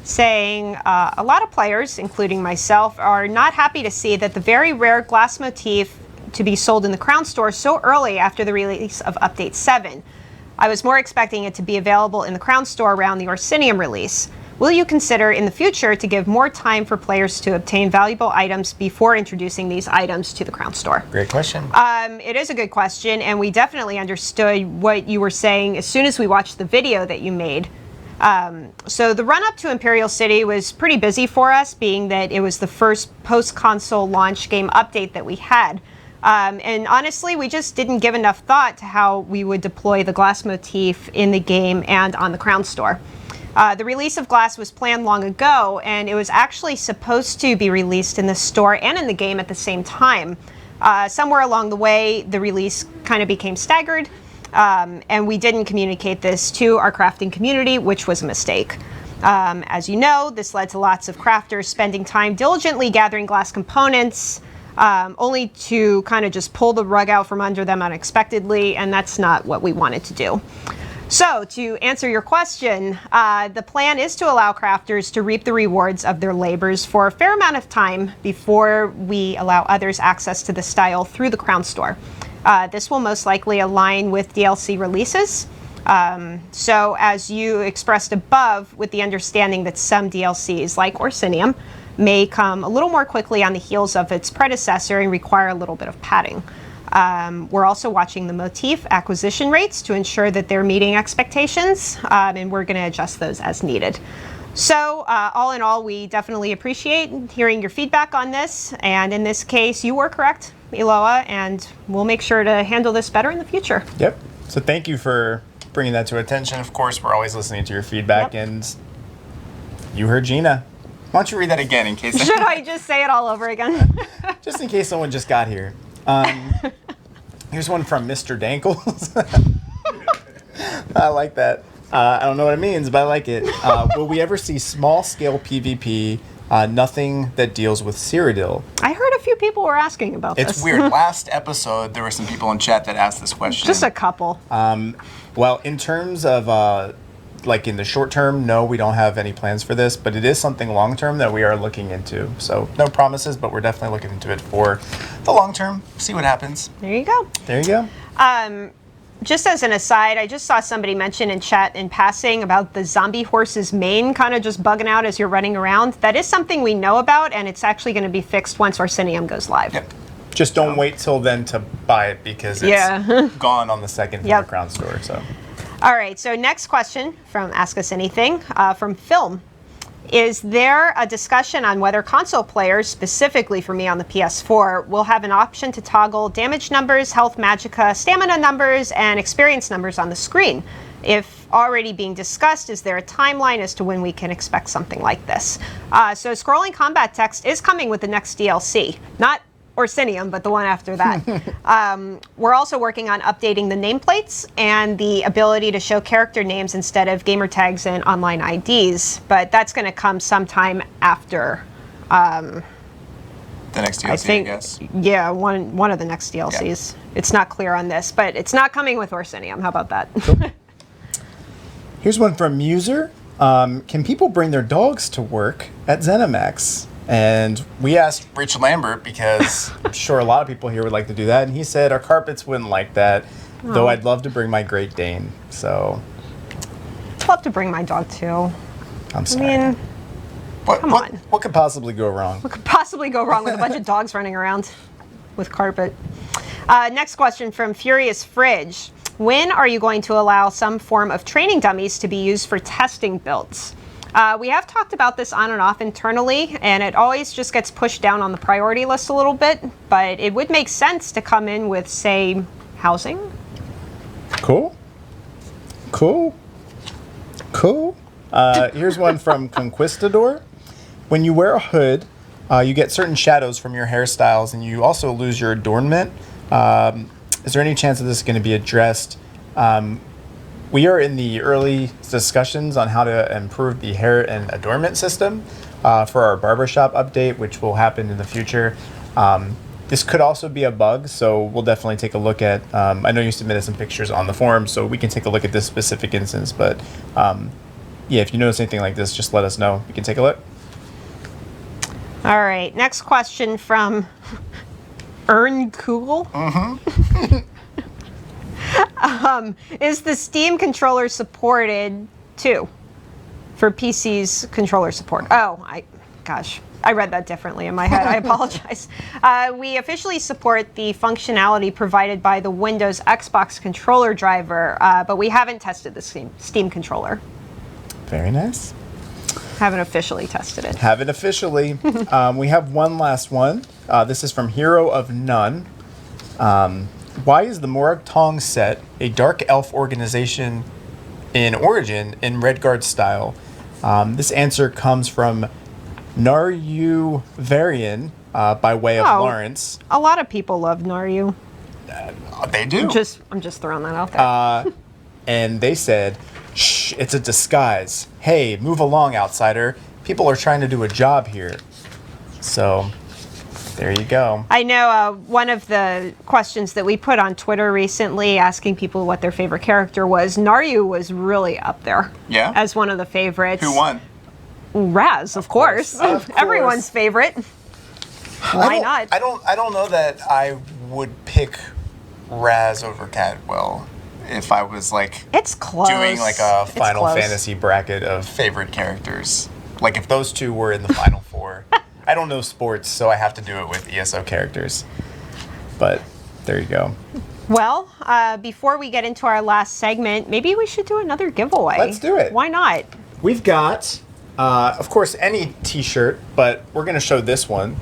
Speaker 1: saying a lot of players, including myself, are not happy to see that the very rare glass motif to be sold in the Crown Store so early after the release of Update 7. I was more expecting it to be available in the Crown Store around the Orsinium release. Will you consider in the future to give more time for players to obtain valuable items before introducing these items to the Crown Store?
Speaker 2: Great question.
Speaker 1: It is a good question, and we definitely understood what you were saying as soon as we watched the video that you made. So the run-up to Imperial City was pretty busy for us, being that it was the first post-console launch game update that we had. And honestly, we just didn't give enough thought to how we would deploy the glass motif in the game and on the Crown Store. The release of Glass was planned long ago, and it was actually supposed to be released in the store and in the game at the same time. Somewhere along the way, the release kind of became staggered, and we didn't communicate this to our crafting community, which was a mistake. As you know, this led to lots of crafters spending time diligently gathering glass components, only to kind of just pull the rug out from under them unexpectedly, and that's not what we wanted to do. So, to answer your question, the plan is to allow crafters to reap the rewards of their labors for a fair amount of time before we allow others access to the style through the Crown Store. This will most likely align with DLC releases. So, as you expressed above, with the understanding that some DLCs, like Orsinium, may come a little more quickly on the heels of its predecessor and require a little bit of padding. We're also watching the motif acquisition rates to ensure that they're meeting expectations, and we're going to adjust those as needed. So all in all, we definitely appreciate hearing your feedback on this, and in this case, you were correct, Eloa, and we'll make sure to handle this better in the future.
Speaker 2: Yep. So thank you for bringing that to attention. Of course, we're always listening to your feedback,
Speaker 1: Yep.
Speaker 2: and you heard Gina. Why don't you read that again in case...
Speaker 1: Should I just say it all over again?
Speaker 2: Just in case someone just got here. Here's one from Mr. Dankles. I like that. I don't know what it means, but I like it. Will we ever see small-scale PvP, nothing that deals with Cyrodiil?
Speaker 1: I heard a few people were asking about this.
Speaker 2: It's weird. Last episode, there were some people in chat that asked this question.
Speaker 1: Just a couple.
Speaker 2: Well, in terms of, like in the short term, no, we don't have any plans for this, but it is something long term that we are looking into. So no promises, but we're definitely looking into it for the long term. See what happens.
Speaker 1: There you go.
Speaker 2: There you go.
Speaker 1: Just as an aside, I just saw somebody mention in chat in passing about the zombie horse's mane kind of just bugging out as you're running around. That is something we know about, and it's actually going to be fixed once Orsinium goes live.
Speaker 2: Yep. Just don't wait till then to buy it because it's gone on the second from the Crown Store. So.
Speaker 1: All right, so next question from Ask Us Anything from Film. Is there a discussion on whether console players, specifically for me on the PS4, will have an option to toggle damage numbers, health magicka, stamina numbers, and experience numbers on the screen? If already being discussed, is there a timeline as to when we can expect something like this? So scrolling combat text is coming with the next DLC. Not Orsinium, but the one after that. We're also working on updating the nameplates and the ability to show character names instead of gamer tags and online IDs, but that's going to come sometime after.
Speaker 2: The next DLC,
Speaker 1: I think,
Speaker 2: guess.
Speaker 1: Yeah, one of the next DLCs. Yeah. It's not clear on this, but it's not coming with Orsinium. How about that?
Speaker 2: Cool. Here's one from User. Can people bring their dogs to work at ZeniMax? And we asked Rich Lambert because I'm sure a lot of people here would like to do that. And he said our carpets wouldn't like that, though I'd love to bring my Great Dane. So
Speaker 1: I'd love to bring my dog too.
Speaker 2: I'm sorry.
Speaker 1: I mean, come on.
Speaker 2: What could possibly go wrong?
Speaker 1: What could possibly go wrong with a bunch of dogs running around with carpet? Next question from Furious Fridge. When are you going to allow some form of training dummies to be used for testing builds? We have talked about this on and off internally, and it always just gets pushed down on the priority list a little bit, but it would make sense to come in with, say, housing.
Speaker 2: Cool. Here's one from Conquistador. When you wear a hood, you get certain shadows from your hairstyles, and you also lose your adornment. Is there any chance that this is going to be addressed? We are in the early discussions on how to improve the hair and adornment system for our barbershop update, which will happen in the future. This could also be a bug, so we'll definitely take a look at. I know you submitted some pictures on the forum, so we can take a look at this specific instance. But yeah, if you notice anything like this, just let us know. We can take a look.
Speaker 1: All right, next question from Earn Cool. Is the Steam controller supported too for PC's controller support? Oh, gosh, I read that differently in my head. I apologize. We officially support the functionality provided by the Windows Xbox controller driver, but we haven't tested the Steam controller.
Speaker 2: Very nice.
Speaker 1: Haven't officially tested it.
Speaker 2: Haven't officially. We have one last one. This is from Hero of None. Why is the Morag Tong set a dark elf organization in origin in Redguard style? This answer comes from Naryu Varian by way of Lawrence.
Speaker 1: A lot of people love Naryu.
Speaker 2: They do.
Speaker 1: I'm just throwing that out there.
Speaker 2: And they said, "Shh, it's a disguise. Hey, move along, outsider. People are trying to do a job here." So, there you go.
Speaker 1: I know one of the questions that we put on Twitter recently, asking people what their favorite character was, Naryu was really up there.
Speaker 2: Yeah?
Speaker 1: As one of the favorites.
Speaker 2: Who won?
Speaker 1: Raz, of course.
Speaker 2: Of course.
Speaker 1: Everyone's favorite. Why not?
Speaker 2: I don't know that I would pick Raz over Cadwell if I was like
Speaker 1: It's close.
Speaker 2: doing like a
Speaker 1: It's
Speaker 2: Final
Speaker 1: close.
Speaker 2: Fantasy bracket of favorite characters. Like if those two were in the final four. I don't know sports, so I have to do it with ESO characters. But there you go.
Speaker 1: Well, before we get into our last segment, maybe we should do another giveaway.
Speaker 2: Let's do it.
Speaker 1: Why not?
Speaker 2: We've got, of course, any t-shirt, but we're going to show this one.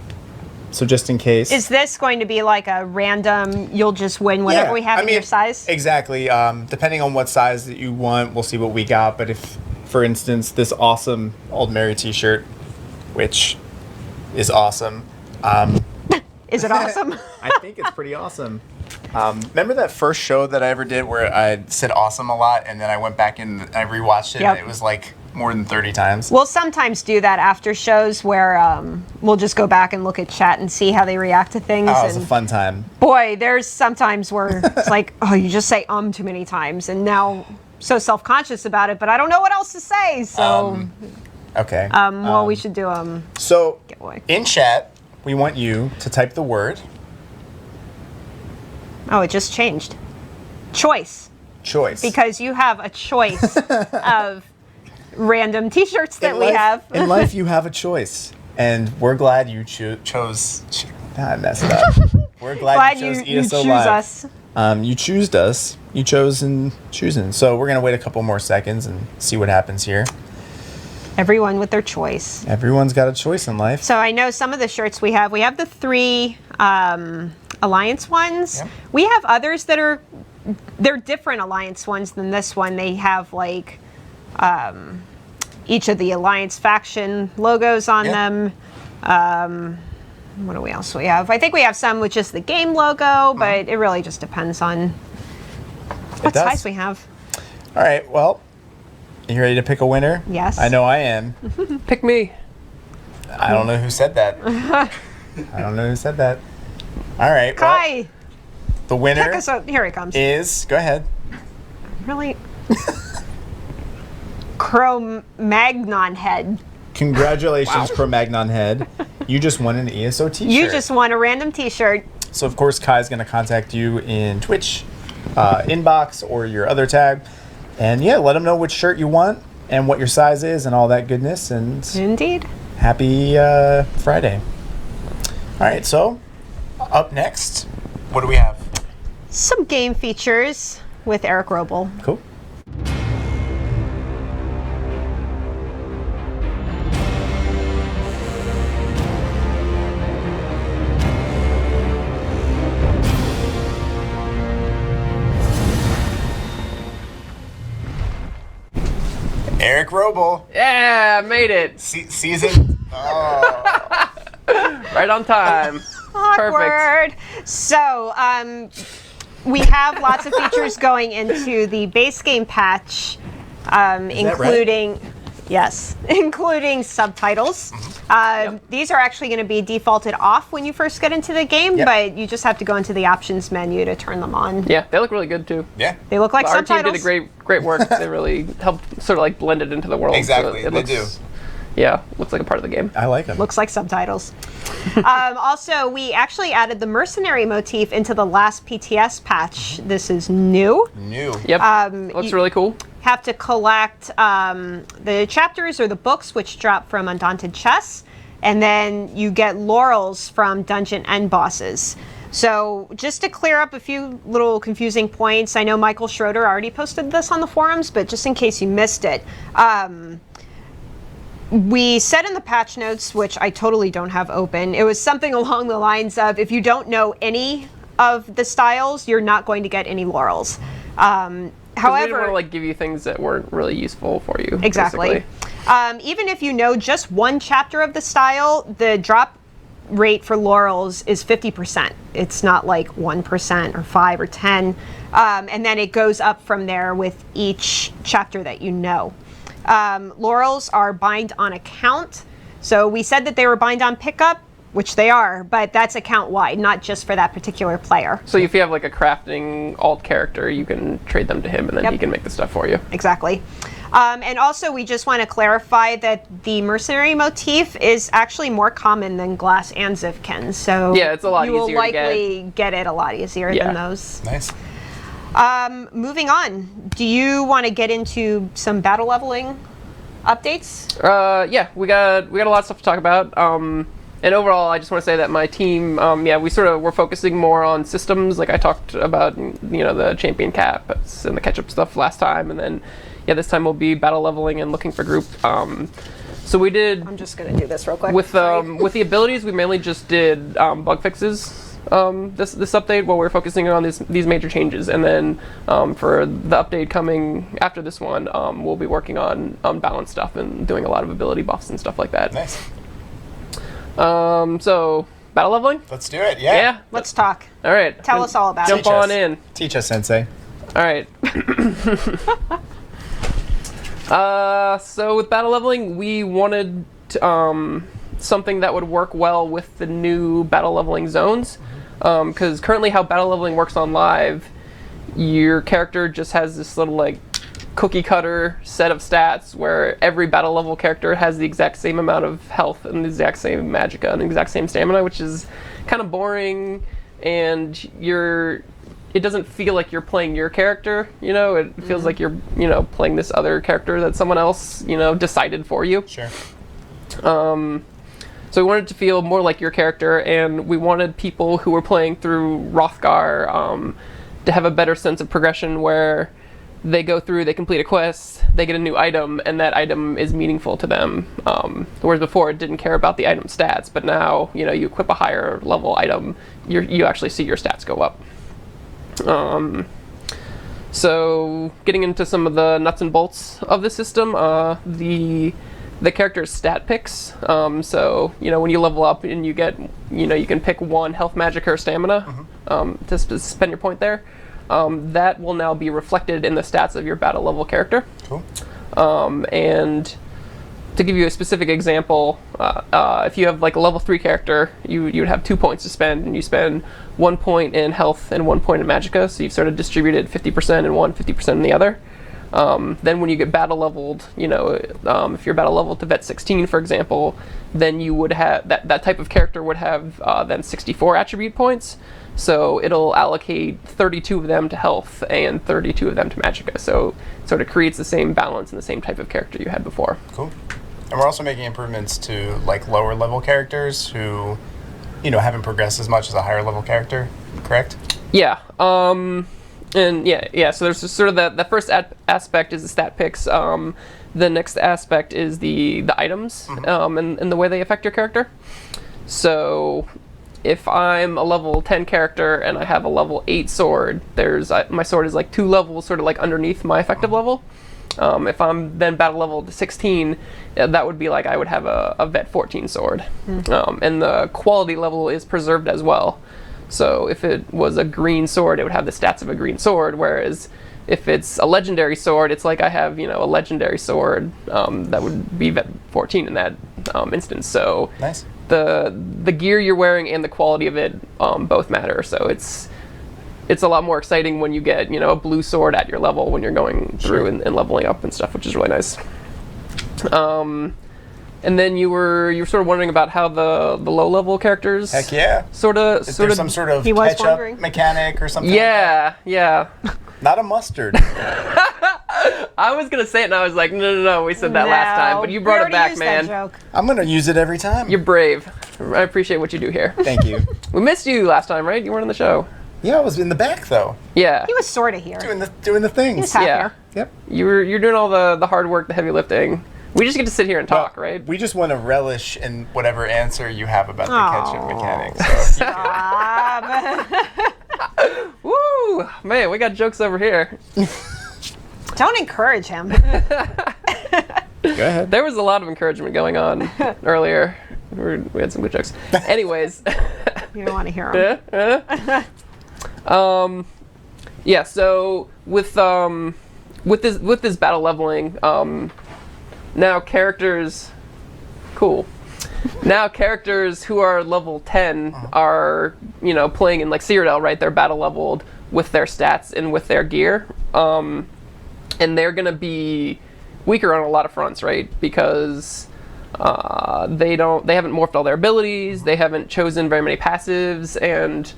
Speaker 2: So just in case.
Speaker 1: Is this going to be like a random, you'll just win whatever we have in your size?
Speaker 2: Exactly. Depending on what size that you want, we'll see what we got. But if, for instance, this awesome Old Mary t-shirt, which is awesome.
Speaker 1: Is it awesome?
Speaker 2: I think it's pretty awesome. Remember that first show that I ever did where I said awesome a lot, and then I went back and I rewatched it,
Speaker 1: Yep.
Speaker 2: and it was like more than 30 times?
Speaker 1: We'll sometimes do that after shows where we'll just go back and look at chat and see how they react to things.
Speaker 2: Oh, it was a
Speaker 1: and
Speaker 2: fun time.
Speaker 1: boy, there's sometimes where it's like, oh, you just say too many times, and now so self-conscious about it, but I don't know what else to say. So,
Speaker 2: Okay.
Speaker 1: well, we should do
Speaker 2: So,
Speaker 1: giveaway.
Speaker 2: in chat, we want you to type the word
Speaker 1: Oh, it just changed. Choice,
Speaker 2: choice.
Speaker 1: because you have a choice of random T-shirts that we have.
Speaker 2: In life, you have a choice. And we're glad you chose. I messed up. We're glad you chose
Speaker 1: you
Speaker 2: ESO
Speaker 1: choose
Speaker 2: Live.
Speaker 1: us.
Speaker 2: You choosed us. You chose and choosing. So we're going to wait a couple more seconds and see what happens here.
Speaker 1: Everyone with their choice.
Speaker 2: Everyone's got a choice in life.
Speaker 1: So I know some of the shirts we have the 3 Alliance ones.
Speaker 2: Yep.
Speaker 1: We have others that they're different Alliance ones than this one. They have like each of the Alliance faction logos on
Speaker 2: Yep.
Speaker 1: them. What do we else we have? I think we have some with just the game logo, but it really just depends on what
Speaker 2: does.
Speaker 1: size we have.
Speaker 2: All right. Well, you ready to pick a winner?
Speaker 1: Yes.
Speaker 2: I know I am.
Speaker 5: Pick me.
Speaker 2: I don't know who said that. I don't know who said that. All right.
Speaker 1: Kai,
Speaker 2: Well, the winner
Speaker 1: pick us up. Here he comes.
Speaker 2: is. Go ahead.
Speaker 1: Really? Cro-Magnon head.
Speaker 2: Congratulations, Cro-Magnon Head. You just won an ESO t-shirt.
Speaker 1: You just won a random T-shirt.
Speaker 2: So, of course, Kai's going to contact you in Twitch, inbox, or your other tag. And, yeah, let him know which shirt you want and what your size is and all that goodness. And
Speaker 1: Indeed.
Speaker 2: happy Friday. All right, so up next, what do we have?
Speaker 1: Some game features with Eric Roble.
Speaker 2: Cool. Eric Roble.
Speaker 6: Yeah, made it.
Speaker 2: Season. Oh.
Speaker 6: Right on time.
Speaker 1: Awkward. So, we have lots of features going into the base game patch, including, yes, including subtitles. These are actually going to be defaulted off when you first get into the game, but you just have to go into the options menu to turn them on.
Speaker 6: Yeah, they look really good too.
Speaker 2: Yeah.
Speaker 1: They look like
Speaker 6: Our
Speaker 1: subtitles.
Speaker 6: team did a great work. They really helped sort of like blend it into the world.
Speaker 2: Exactly,
Speaker 6: So
Speaker 2: they do.
Speaker 6: Yeah, looks like a part of the game.
Speaker 2: I like them.
Speaker 1: Looks like subtitles. Also, we actually added the mercenary motif into the last PTS patch. This is new.
Speaker 6: Yep. Looks really cool.
Speaker 1: Have to collect the chapters or the books which drop from Undaunted Chess, and then you get laurels from dungeon end bosses. So just to clear up a few little confusing points, I know Michael Schroeder already posted this on the forums, but just in case you missed it, we said in the patch notes, which I totally don't have open, it was something along the lines of, if you don't know any of the styles, you're not going to get any laurels.
Speaker 6: However, we didn't want to
Speaker 1: However,
Speaker 6: like give you things that weren't really useful for you.
Speaker 1: exactly.
Speaker 6: basically.
Speaker 1: Even if you know just one chapter of the style, the drop rate for laurels is 50%. It's not like 1% or 5 or 10. And then it goes up from there with each chapter that you know. Laurels are bind on account. So we said that they were bind on pickup, which they are, but that's account wide, not just for that particular player.
Speaker 6: So if you have like a crafting alt character, you can trade them to him and then he can make the stuff for you.
Speaker 1: Exactly. And also, we just want to clarify that the mercenary motif is actually more common than Glass and Zivkin. So
Speaker 6: Yeah, it's a lot
Speaker 1: you will
Speaker 6: easier to get.
Speaker 1: likely get it a lot easier
Speaker 6: Yeah.
Speaker 1: than those.
Speaker 2: Nice.
Speaker 1: Moving on, do you want to get into some battle leveling updates?
Speaker 6: Yeah, we got a lot of stuff to talk about. And overall, I just want to say that my team, we're focusing more on systems. Like I talked about, the champion caps and the catch-up stuff last time, and then this time we'll be battle leveling and looking for group. So we did.
Speaker 1: I'm just going to do this real quick.
Speaker 6: With the abilities, we mainly just did bug fixes. This update while we're focusing on these major changes, and then for the update coming after this one, we'll be working on balance stuff and doing a lot of ability buffs and stuff like that.
Speaker 2: Nice.
Speaker 6: So battle leveling.
Speaker 2: Let's do it. Yeah.
Speaker 1: Let's talk.
Speaker 6: All right.
Speaker 1: Tell us all about
Speaker 6: Jump
Speaker 1: it.
Speaker 6: on in.
Speaker 2: Teach us, Sensei.
Speaker 6: All right. So with battle leveling, we wanted something that would work well with the new battle leveling zones, because currently how battle leveling works on live, your character just has this little like cookie cutter set of stats where every battle level character has the exact same amount of health and the exact same magicka and the exact same stamina, which is kind of boring, and it doesn't feel like you're playing your character, it feels like you're, playing this other character that someone else, decided for you.
Speaker 2: Sure.
Speaker 6: So we wanted to feel more like your character, and we wanted people who were playing through Hrothgar to have a better sense of progression where they go through, they complete a quest, they get a new item, and that item is meaningful to them. Whereas before, it didn't care about the item stats, but now, you equip a higher level item, you actually see your stats go up. So getting into some of the nuts and bolts of the system, the character's stat picks. So when you level up and you get, you can pick one health, magic, or stamina to spend your point there. That will now be reflected in the stats of your battle level character.
Speaker 2: Cool.
Speaker 6: And to give you a specific example, if you have like a level 3 character, you would have 2 points to spend, and you spend 1 point in health and 1 point in magicka, so you've sort of distributed 50% in one, 50% in the other. Then when you get battle leveled, if you're battle leveled to vet 16, for example, then you would have, that type of character would have then 64 attribute points. So it'll allocate 32 of them to health and 32 of them to magicka. So it sort of creates the same balance and the same type of character you had before.
Speaker 2: Cool. And we're also making improvements to like lower level characters who, haven't progressed as much as a higher level character, correct?
Speaker 6: Yeah. So there's sort of the first aspect is the stat picks. The next aspect is the items and the way they affect your character. So if I'm a level 10 character and I have a level 8 sword, my sword is like 2 levels sort of like underneath my effective level. If I'm then battle level to 16, that would be like I would have a vet 14 sword. And the quality level is preserved as well. So if it was a green sword, it would have the stats of a green sword, whereas if it's a legendary sword, it's like I have, a legendary sword that would be vet 14 in that instance. So
Speaker 2: Nice.
Speaker 6: the gear you're wearing and the quality of it both matter. So it's a lot more exciting when you get, a blue sword at your level when you're going through and leveling up and stuff, which is really nice. And then you were sort of wondering about how the low level characters.
Speaker 2: Heck yeah.
Speaker 6: Sort of.
Speaker 2: Is there some sort of
Speaker 1: He was
Speaker 2: catch-up
Speaker 1: wondering.
Speaker 2: mechanic or something?
Speaker 6: Yeah, yeah.
Speaker 2: Not a mustard.
Speaker 6: I was gonna say it and I was like, no, we said that last time, but you brought it back, man.
Speaker 2: I'm gonna use it every time.
Speaker 6: You're brave. I appreciate what you do here.
Speaker 2: Thank you.
Speaker 6: We missed you last time, right? You weren't on the show.
Speaker 2: Yeah, I was in the back though,
Speaker 6: Yeah.
Speaker 1: He was sort of here.
Speaker 2: doing the
Speaker 1: He
Speaker 2: things.
Speaker 1: was half
Speaker 6: Yeah.
Speaker 1: here.
Speaker 2: Yep.
Speaker 6: You're doing all the hard work, the heavy lifting. We just get to sit here and talk, right?
Speaker 2: We just want to relish in whatever answer you have about the catch-up mechanic. So if you
Speaker 6: Woo! Man, we got jokes over here.
Speaker 1: Don't encourage him.
Speaker 2: go ahead.
Speaker 6: There was a lot of encouragement going on earlier. We had some good jokes. Anyways.
Speaker 1: You don't want to hear him.
Speaker 6: Yeah, so with this battle leveling, now characters who are level 10 are, playing in like Cyrodiil, right? They're battle leveled with their stats and with their gear. And they're gonna be weaker on a lot of fronts, right? Because they haven't morphed all their abilities, they haven't chosen very many passives, and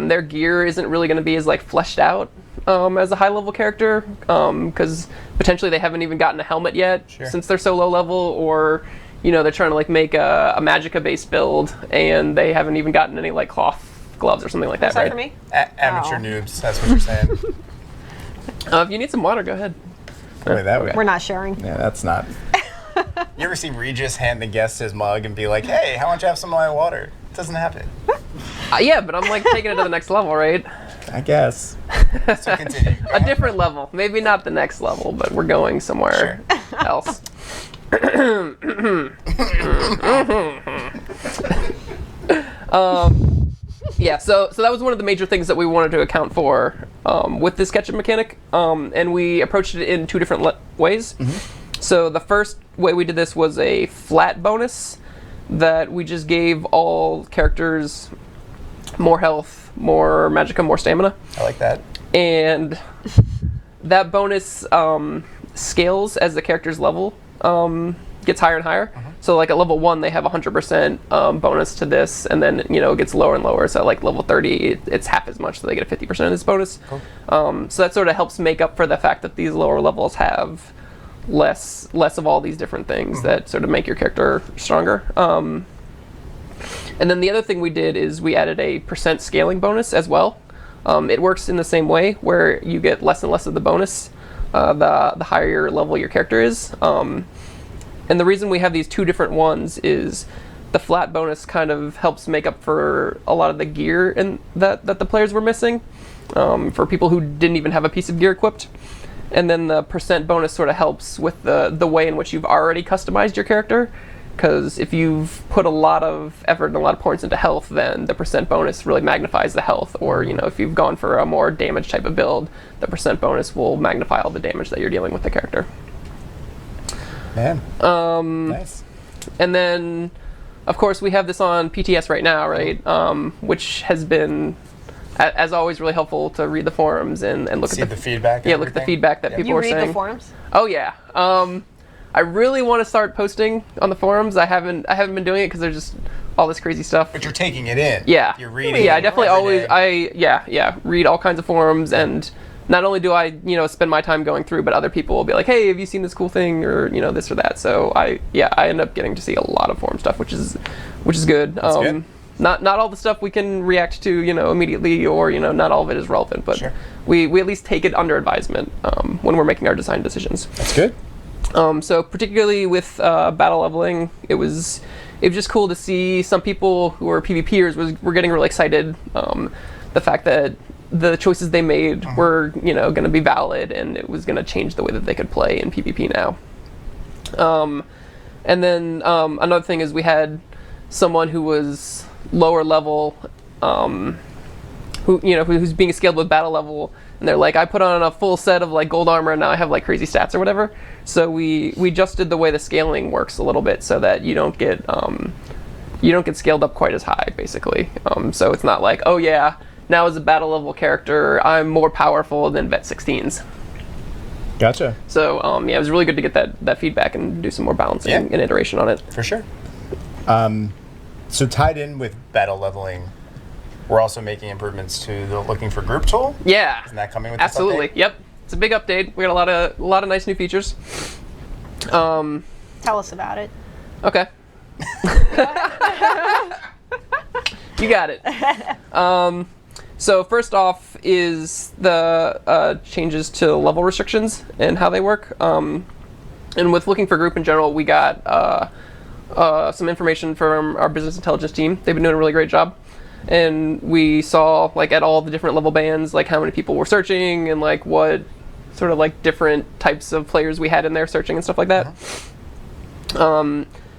Speaker 6: their gear isn't really going to be as like fleshed out as a high level character, because potentially they haven't even gotten a helmet yet since they're so low level, or they're trying to like make a magicka based build and they haven't even gotten any like cloth gloves or something like that,
Speaker 1: Is that
Speaker 6: right?
Speaker 1: for me?
Speaker 2: Amateur
Speaker 1: Oh.
Speaker 2: noobs, that's what you're saying.
Speaker 6: If you need some water, go ahead.
Speaker 2: Wait, that way.
Speaker 1: We're not sharing.
Speaker 2: Yeah, that's not. You ever see Regis hand the guest his mug and be like, "Hey, how about you have some of my water?" It doesn't happen.
Speaker 6: Yeah, but I'm like taking it to the next level, right?
Speaker 2: I guess. So continue.
Speaker 6: A different level. Maybe not the next level, but we're going somewhere else. Yeah, so that was one of the major things that we wanted to account for with this catch-up mechanic, and we approached it in two different ways. So the first way we did this was a flat bonus that we just gave all characters more health, more magicka, more stamina.
Speaker 2: I like that.
Speaker 6: And that bonus scales as the character's level gets higher and higher. So like at level 1 they have 100% bonus to this, and then it gets lower and lower. So at like level 30 it's half as much, so they get a 50% of this bonus. So that sort of helps make up for the fact that these lower levels have less of all these different things that sort of make your character stronger. And then the other thing we did is we added a % scaling bonus as well. It works in the same way, where you get less and less of the bonus the higher level your character is. And the reason we have these two different ones is the flat bonus kind of helps make up for a lot of the gear that the players were missing, for people who didn't even have a piece of gear equipped. And then the % bonus sort of helps with the way in which you've already customized your character. Because if you've put a lot of effort and a lot of points into health, then the % bonus really magnifies the health. Or, if you've gone for a more damage type of build, the % bonus will magnify all the damage that you're dealing with the character.
Speaker 2: Man. Nice.
Speaker 6: And then, of course, we have this on PTS right now, right? Which has been, as always, really helpful to read the forums and look
Speaker 2: See
Speaker 6: at
Speaker 2: the feedback.
Speaker 6: Yeah, look at the feedback that people
Speaker 1: You
Speaker 6: are
Speaker 1: read
Speaker 6: saying.
Speaker 1: the forums?
Speaker 6: Oh yeah. I really want to start posting on the forums. I haven't been doing it because there's just all this crazy stuff.
Speaker 2: But you're taking it in.
Speaker 6: Yeah.
Speaker 2: You're reading.
Speaker 6: Yeah, I definitely
Speaker 2: every
Speaker 6: always
Speaker 2: day.
Speaker 6: read all kinds of forums, and not only do I spend my time going through, but other people will be like, hey, have you seen this cool thing, or this or that. So I end up getting to see a lot of forum stuff, which is good.
Speaker 2: That's good.
Speaker 6: Not all the stuff we can react to immediately, or not all of it is relevant, but we at least take it under advisement when we're making our design decisions.
Speaker 2: That's good.
Speaker 6: So particularly with battle leveling, it was just cool to see some people who are PvPers were getting really excited. The fact that the choices they made were, going to be valid, and it was going to change the way that they could play in PvP now. And then another thing is we had someone who was lower level, who's being scaled with battle level, and they're like, I put on a full set of like gold armor and now I have like crazy stats or whatever. So we adjusted the way the scaling works a little bit so that you don't get scaled up quite as high, basically. So it's not like, oh yeah, now as a battle level character, I'm more powerful than Vet 16s.
Speaker 2: Gotcha.
Speaker 6: So it was really good to get that feedback and do some more balancing and iteration on it.
Speaker 2: For sure. So tied in with battle leveling, we're also making improvements to the looking for group tool.
Speaker 6: Yeah.
Speaker 2: Isn't that coming with
Speaker 6: Absolutely.
Speaker 2: this update?
Speaker 6: Yep. It's a big update. We got a lot of nice new features.
Speaker 1: Tell us about it.
Speaker 6: Okay. You got it. So first off is the changes to level restrictions and how they work. And with looking for group in general, we got some information from our business intelligence team. They've been doing a really great job. And we saw like at all the different level bands, like how many people were searching and like what sort of like different types of players we had in there searching and stuff like that.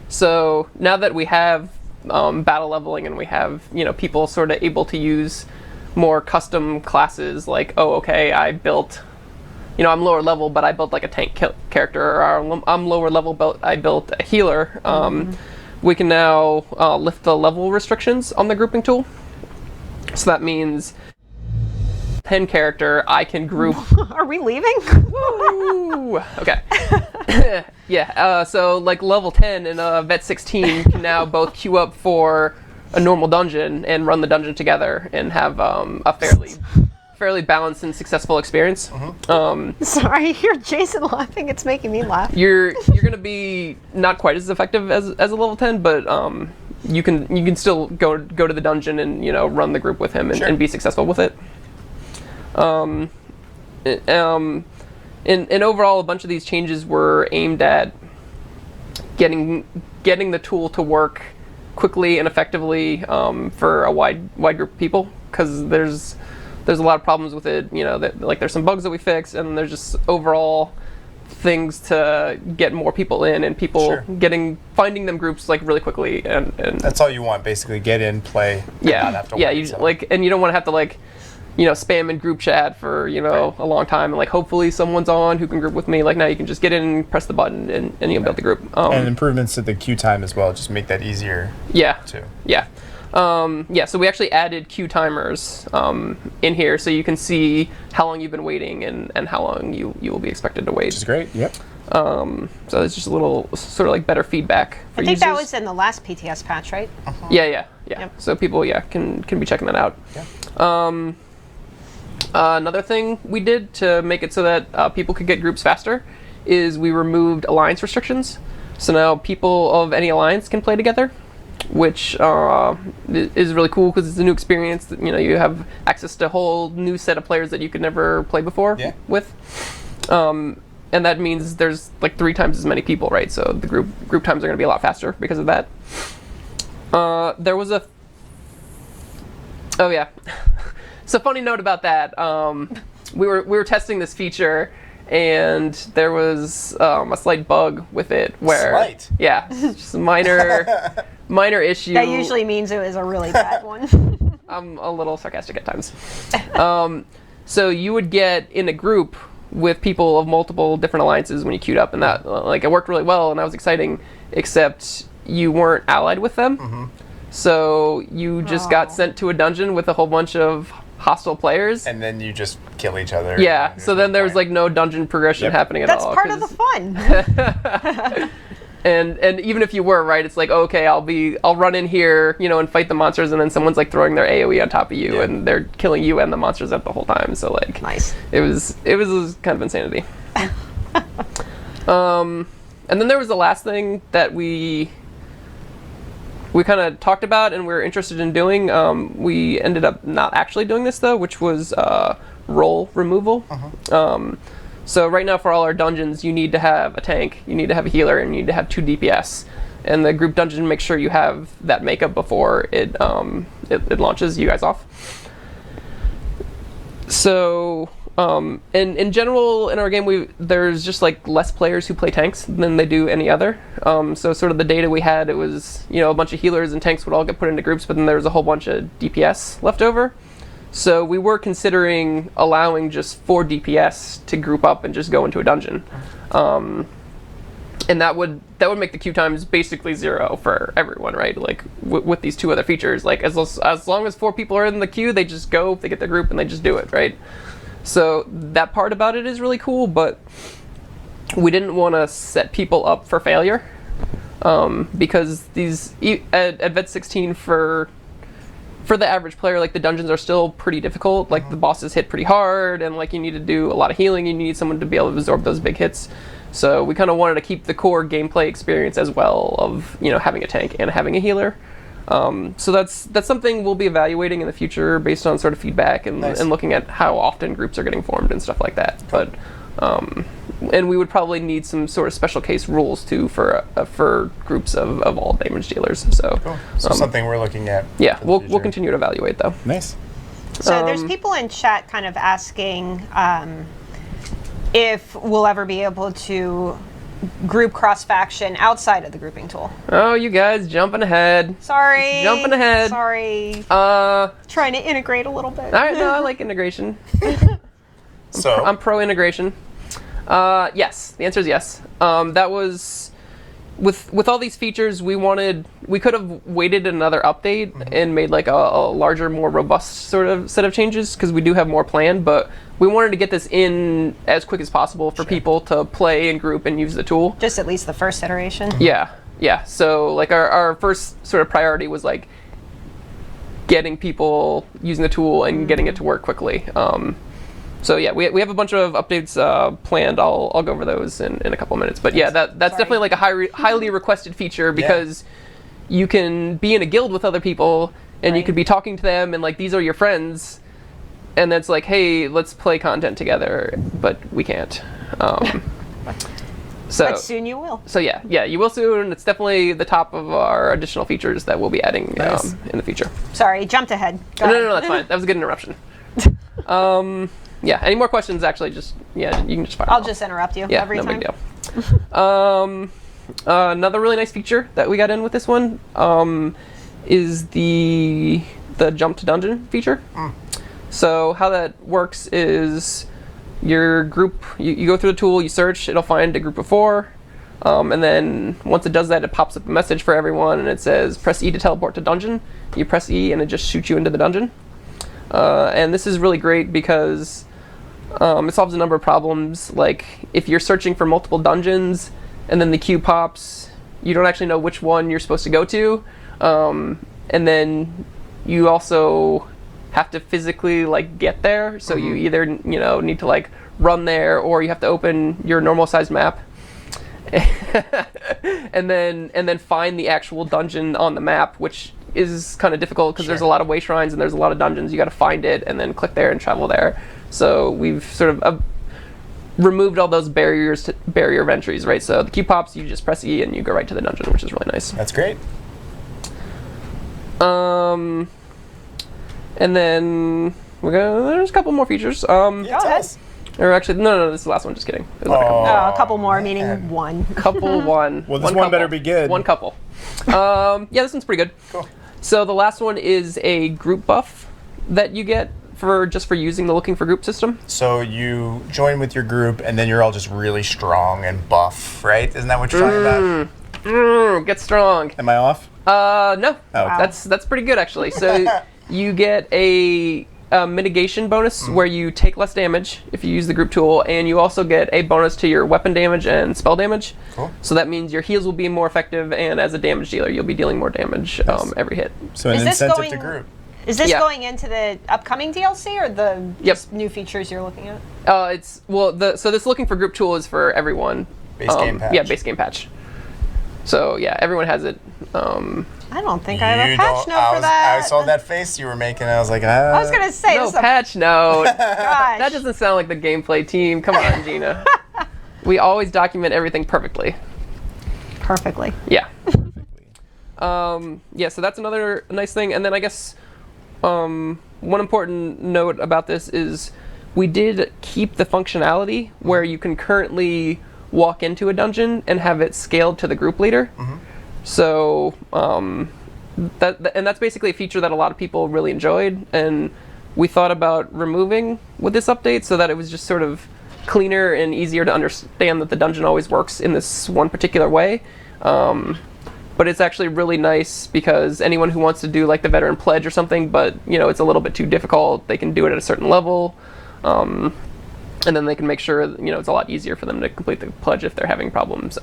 Speaker 6: So now that we have battle leveling and we have people sort of able to use more custom classes, like I built, I'm lower level but I built like a tank character, or I'm lower level but I built a healer. We can now lift the level restrictions on the grouping tool. So that means 10 character I can group.
Speaker 1: Are we leaving?
Speaker 6: Woo! Okay. Yeah. So like level 10 and Vet 16 can now both queue up for a normal dungeon and run the dungeon together and have a fairly balanced and successful experience.
Speaker 1: Sorry, I hear Jason laughing. It's making me laugh.
Speaker 6: You're gonna be not quite as effective as a level 10, but you can still go to the dungeon and run the group with him and be successful with it. And overall, a bunch of these changes were aimed at getting the tool to work quickly and effectively for a wide group of people, because there's a lot of problems with it. That like there's some bugs that we fixed, and there's just overall things to get more people in and people finding them groups like really quickly and
Speaker 2: that's all you want, basically. Get in, play.
Speaker 6: Yeah,
Speaker 2: not have to
Speaker 6: yeah.
Speaker 2: wait,
Speaker 6: And you don't want to have to spam in group chat for a long time, and like hopefully someone's on who can group with me. Like now you can just get in, press the button, and you'll build the group.
Speaker 2: And improvements to the queue time as well, just make that easier. Too.
Speaker 6: Yeah. So we actually added queue timers in here, so you can see how long you've been waiting and how long you will be expected to wait.
Speaker 2: Which is great. Yep.
Speaker 6: So it's just a little sort of like better feedback for
Speaker 1: I think
Speaker 6: users.
Speaker 1: that was in the last PTS patch, right?
Speaker 6: Yeah.
Speaker 1: Yep.
Speaker 6: So people can be checking that out.
Speaker 2: Yeah.
Speaker 6: Another thing we did to make it so that people could get groups faster is we removed alliance restrictions. So now people of any alliance can play together, which is really cool because it's a new experience. That, you have access to a whole new set of players that you could never play before with. And that means there's like 3 times as many people, right? So the group times are going to be a lot faster because of that. There was So funny note about that. We were testing this feature, and there was a slight bug with it where just a minor issue.
Speaker 1: That usually means it was a really bad one.
Speaker 6: I'm a little sarcastic at times. So you would get in a group with people of multiple different alliances when you queued up, and that it worked really well, and that was exciting. Except you weren't allied with them, so you just got sent to a dungeon with a whole bunch of hostile players,
Speaker 2: and then you just kill each other.
Speaker 6: Yeah. So then there was like no dungeon progression happening at all.
Speaker 1: That's part of the fun.
Speaker 6: And even if you were, right, it's like, okay, I'll run in here, and fight the monsters, and then someone's like throwing their AoE on top of you, and they're killing you and the monsters at the whole time. So like,
Speaker 1: nice.
Speaker 6: It was kind of insanity. And then there was the last thing that we kind of talked about and we were interested in doing. We ended up not actually doing this though, which was role removal. So right now for all our dungeons, you need to have a tank, you need to have a healer, and you need to have 2 DPS. And the group dungeon makes sure you have that makeup before it launches you guys off. So, in general, in our game, there's just like less players who play tanks than they do any other. So sort of the data we had, it was, you know, a bunch of healers and tanks would all get put into groups, but then there was a whole bunch of DPS left over. So we were considering allowing just 4 DPS to group up and just go into a dungeon. And that would make the queue times basically 0 for everyone, right? Like with these 2 other features, like as long as 4 people are in the queue, they just go, they get their group, and they just do it, right? So that part about it is really cool, but we didn't want to set people up for failure, because these at Vet 16 for the average player, like the dungeons are still pretty difficult. Like the bosses hit pretty hard, and like you need to do a lot of healing. You need someone to be able to absorb those big hits. So we kind of wanted to keep the core gameplay experience as well of, you know, having a tank and having a healer. So that's something we'll be evaluating in the future based on sort of feedback and looking at how often groups are getting formed and stuff like that. But and we would probably need some sort of special case rules too for groups of all damage dealers. So,
Speaker 2: Cool. So something we're looking at.
Speaker 6: Yeah, we'll continue to evaluate though.
Speaker 2: Nice.
Speaker 1: So there's people in chat kind of asking if we'll ever be able to group cross-faction outside of the grouping tool.
Speaker 6: Oh, you guys jumping ahead.
Speaker 1: Sorry.
Speaker 6: Jumping ahead.
Speaker 1: Sorry. Trying to integrate a little bit.
Speaker 6: All right, no, I like integration.
Speaker 2: So
Speaker 6: I'm pro integration. Yes, the answer is yes. That was with all these features. We could have waited another update and made like a larger, more robust sort of set of changes, because we do have more planned. But we wanted to get this in as quick as possible for people to play and group and use the tool.
Speaker 1: Just at least the first iteration.
Speaker 6: Yeah. So like our first sort of priority was like getting people using the tool and getting it to work quickly. So yeah, we have a bunch of updates planned. I'll go over those in a couple of minutes. But yeah, that's definitely like a highly requested feature, because you can be in a guild with other people and you could be talking to them, and like these are your friends, and it's like, hey, let's play content together, but we can't.
Speaker 1: But soon you will.
Speaker 6: So yeah, you will soon. It's definitely the top of our additional features that we'll be adding in the future.
Speaker 1: Sorry, jumped ahead. Go
Speaker 6: No,
Speaker 1: ahead.
Speaker 6: that's fine. That was a good interruption. Yeah, any more questions, actually, you can just fire them
Speaker 1: I'll
Speaker 6: off.
Speaker 1: just interrupt you
Speaker 6: Yeah,
Speaker 1: every
Speaker 6: no
Speaker 1: time.
Speaker 6: big deal. Another really nice feature that we got in with this one is the jump to dungeon feature. So how that works is your group, you go through the tool, you search, it'll find a group of 4, and then once it does that, it pops up a message for everyone, and it says press E to teleport to dungeon. You press E and it just shoots you into the dungeon. And this is really great because it solves a number of problems. Like if you're searching for multiple dungeons and then the queue pops, you don't actually know which one you're supposed to go to, and then you also have to physically like get there. So you either need to like run there, or you have to open your normal sized map and then find the actual dungeon on the map, which is kind of difficult because there's a lot of way shrines and there's a lot of dungeons. You got to find it and then click there and travel there. So we've sort of removed all those barrier of entries, right? So the queue pops, you just press E and you go right to the dungeon, which is really nice.
Speaker 2: That's great.
Speaker 6: And then there's a couple more features.
Speaker 2: Go ahead.
Speaker 6: Or actually, no, this is the last one. Just kidding. There's not
Speaker 1: A couple more, meaning one.
Speaker 6: couple. One.
Speaker 2: Well, this one better be good.
Speaker 6: One couple. Yeah, this one's pretty good.
Speaker 2: Cool.
Speaker 6: So the last one is a group buff that you get for using the looking for group system.
Speaker 2: So you join with your group, and then you're all just really strong and buff, right? Isn't that what you're talking about?
Speaker 6: Get strong.
Speaker 2: Am I off?
Speaker 6: No.
Speaker 2: Oh, okay.
Speaker 6: That's pretty good actually. So you get a mitigation bonus where you take less damage if you use the group tool, and you also get a bonus to your weapon damage and spell damage.
Speaker 2: Cool.
Speaker 6: So that means your heals will be more effective, and as a damage dealer, you'll be dealing more damage every hit.
Speaker 2: So an
Speaker 1: Is this
Speaker 2: incentive
Speaker 1: going-
Speaker 2: to group.
Speaker 1: Is this
Speaker 6: Yeah.
Speaker 1: going into the upcoming DLC or the just new features you're looking at?
Speaker 6: So this looking for group tool is for everyone.
Speaker 2: Base game patch.
Speaker 6: Yeah, base game patch. So yeah, everyone has it.
Speaker 1: I don't think I have a patch note for
Speaker 2: I
Speaker 1: that.
Speaker 2: saw that face you were making, and I was like,
Speaker 1: I was gonna say
Speaker 6: No
Speaker 1: this is a
Speaker 6: patch note.
Speaker 1: gosh.
Speaker 6: That doesn't sound like the gameplay team. Come on, Gina. We always document everything perfectly.
Speaker 1: perfectly.
Speaker 6: Yeah. Yeah, so that's another nice thing. And then I guess one one important note about this is we did keep the functionality where you can currently walk into a dungeon and have it scaled to the group leader. So that's basically a feature that a lot of people really enjoyed, and we thought about removing with this update so that it was just sort of cleaner and easier to understand that the dungeon always works in this one particular way. But it's actually really nice because anyone who wants to do like the veteran pledge or something, but it's a little bit too difficult, they can do it at a certain level. And then they can make sure it's a lot easier for them to complete the pledge if they're having problems.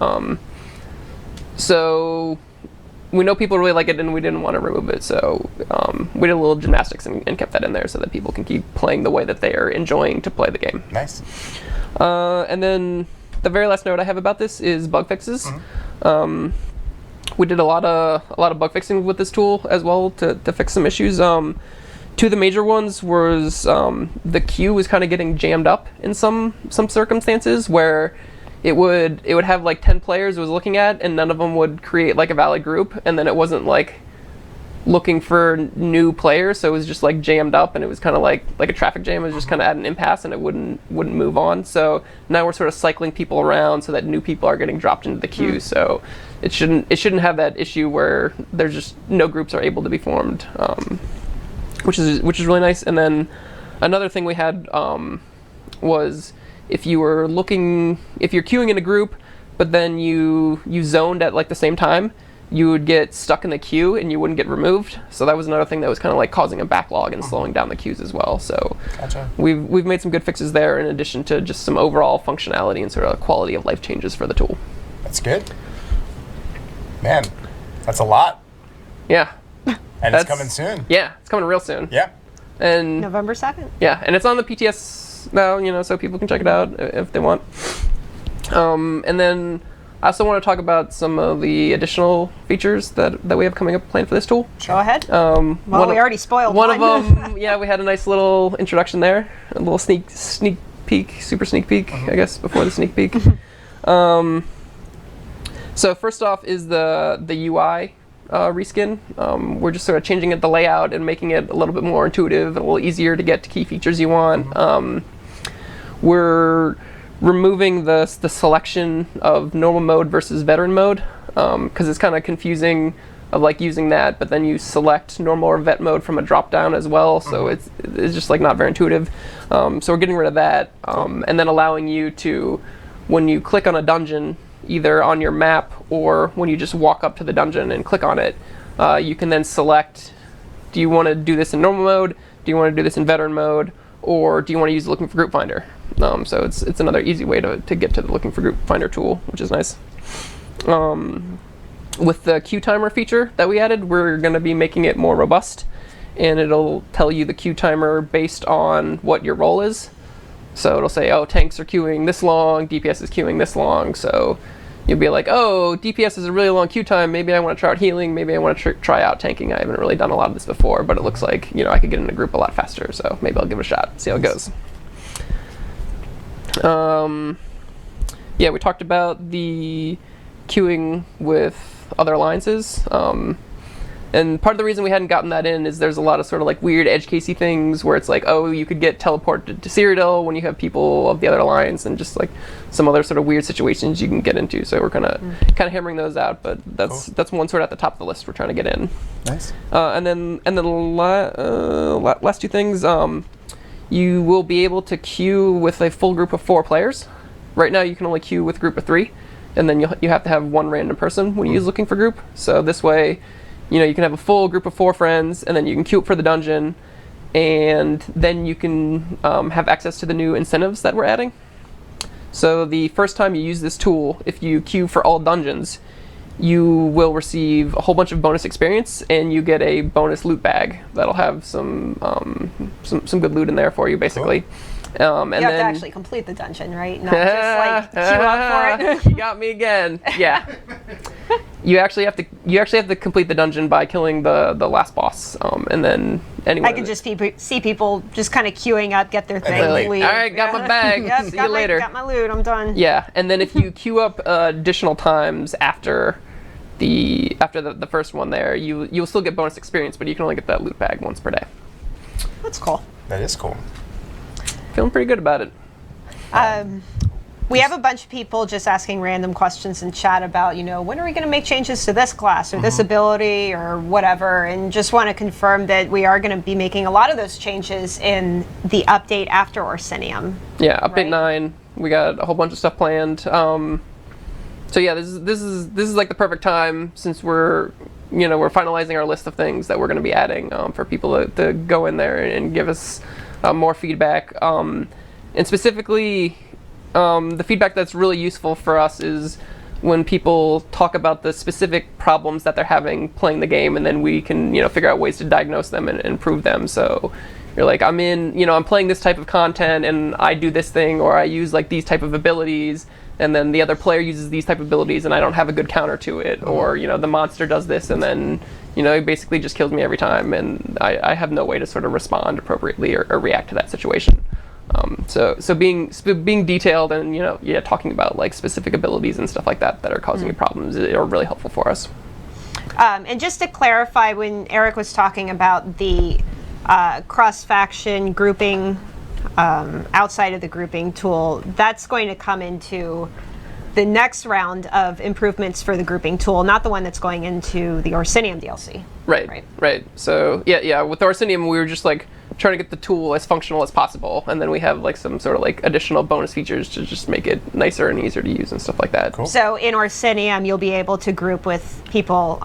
Speaker 6: So we know people really like it, and we didn't want to remove it. So we did a little gymnastics and kept that in there so that people can keep playing the way that they are enjoying to play the game.
Speaker 2: Nice.
Speaker 6: And then the very last note I have about this is bug fixes. We did a lot of bug fixing with this tool as well to fix some issues. Two of the major ones was the queue was kind of getting jammed up in some circumstances where it would have like 10 players it was looking at, and none of them would create like a valid group, and then it wasn't like looking for new players, so it was just like jammed up, and it was kind of like a traffic jam. It was just kind of at an impasse, and it wouldn't move on. So now we're sort of cycling people around so that new people are getting dropped into the queue. So it shouldn't have that issue where there's just no groups are able to be formed, which is really nice. And then another thing we had was if you're queuing in a group, but then you zoned at like the same time, you would get stuck in the queue and you wouldn't get removed. So that was another thing that was kind of like causing a backlog and slowing down the queues as well. So
Speaker 2: Gotcha.
Speaker 6: we've made some good fixes there, in addition to just some overall functionality and sort of quality of life changes for the tool.
Speaker 2: That's good. Man, that's a lot.
Speaker 6: Yeah.
Speaker 2: And it's coming soon.
Speaker 6: Yeah, it's coming real soon.
Speaker 2: Yeah.
Speaker 6: And
Speaker 1: November 2nd.
Speaker 6: yeah, and it's on the PTS now, so people can check it out if they want. And then I also want to talk about some of the additional features that we have coming up planned for this tool.
Speaker 1: Go ahead. We already spoiled
Speaker 6: one of them. Yeah, we had a nice little introduction there, a little sneak peek, super sneak peek, I guess, before the sneak peek. So first off is the UI reskin. We're just sort of changing the layout and making it a little bit more intuitive, a little easier to get to key features you want. We're removing the selection of normal mode versus veteran mode, because it's kind of confusing of like using that, but then you select normal or vet mode from a drop down as well, so it's just like not very intuitive. So we're getting rid of that, and then allowing you to, when you click on a dungeon, either on your map or when you just walk up to the dungeon and click on it, you can then select, do you want to do this in normal mode, do you want to do this in veteran mode, or do you want to use the looking for group finder? So it's another easy way to get to the looking for group finder tool, which is nice. With the queue timer feature that we added, we're going to be making it more robust, and it'll tell you the queue timer based on what your role is. So it'll say, oh, tanks are queuing this long, DPS is queuing this long. So you'll be like, oh, DPS is a really long queue time. Maybe I want to try out healing. Maybe I want to try out tanking. I haven't really done a lot of this before, but it looks like I could get in a group a lot faster. So maybe I'll give it a shot, see how it goes. Yeah, we talked about the queuing with other alliances. And part of the reason we hadn't gotten that in is there's a lot of sort of like weird edge casey things where it's like, oh, you could get teleported to Cyrodiil when you have people of the other alliance, and just like some other sort of weird situations you can get into. So we're kind of hammering those out, but that's one sort of at the top of the list we're trying to get in.
Speaker 2: Nice.
Speaker 6: And then the last two things, you will be able to queue with a full group of 4 players. Right now you can only queue with a group of 3, and then you have to have one random person when you use looking for group. So this way, you can have a full group of 4 friends, and then you can queue up for the dungeon, and then you can have access to the new incentives that we're adding. So the first time you use this tool, if you queue for all dungeons, you will receive a whole bunch of bonus experience, and you get a bonus loot bag that'll have some good loot in there for you, basically. And
Speaker 1: you have to actually complete the dungeon, right? Not just like queue up for it.
Speaker 6: You got me again. Yeah. You actually have to complete the dungeon by killing the last boss, and then anyway.
Speaker 1: I can just see people just kind of queuing up, get their thing, leave.
Speaker 6: All right, got my bag.
Speaker 1: Yep,
Speaker 6: See you later.
Speaker 1: Got my loot. I'm done.
Speaker 6: Yeah, and then if you queue up additional times after the first one, there you'll still get bonus experience, but you can only get that loot bag once per day.
Speaker 1: That's cool.
Speaker 2: That is cool.
Speaker 6: Feeling pretty good about it.
Speaker 1: We have a bunch of people just asking random questions in chat about, when are we going to make changes to this class or this ability or whatever, and just want to confirm that we are going to be making a lot of those changes in the update after Orsinium.
Speaker 6: Yeah, update
Speaker 1: Right.
Speaker 6: 9. We got a whole bunch of stuff planned. So yeah, this is like the perfect time, since we're finalizing our list of things that we're going to be adding for people to go in there and give us more feedback. And specifically, the feedback that's really useful for us is when people talk about the specific problems that they're having playing the game, and then we can figure out ways to diagnose them and improve them. So you're like, I'm playing this type of content and I do this thing, or I use like these type of abilities, and then the other player uses these type of abilities and I don't have a good counter to it, or the monster does this and then it basically just kills me every time, and I have no way to sort of respond appropriately or react to that situation. So being detailed and talking about like specific abilities and stuff like that are causing you problems are really helpful for us.
Speaker 1: And just to clarify, when Eric was talking about the cross-faction grouping outside of the grouping tool, that's going to come into the next round of improvements for the grouping tool, not the one that's going into the Orsinium DLC.
Speaker 6: Right. So yeah. With Orsinium, we were just like trying to get the tool as functional as possible, and then we have like some sort of like additional bonus features to just make it nicer and easier to use and stuff like that.
Speaker 2: Cool.
Speaker 1: So in Orsinium, you'll be able to group with people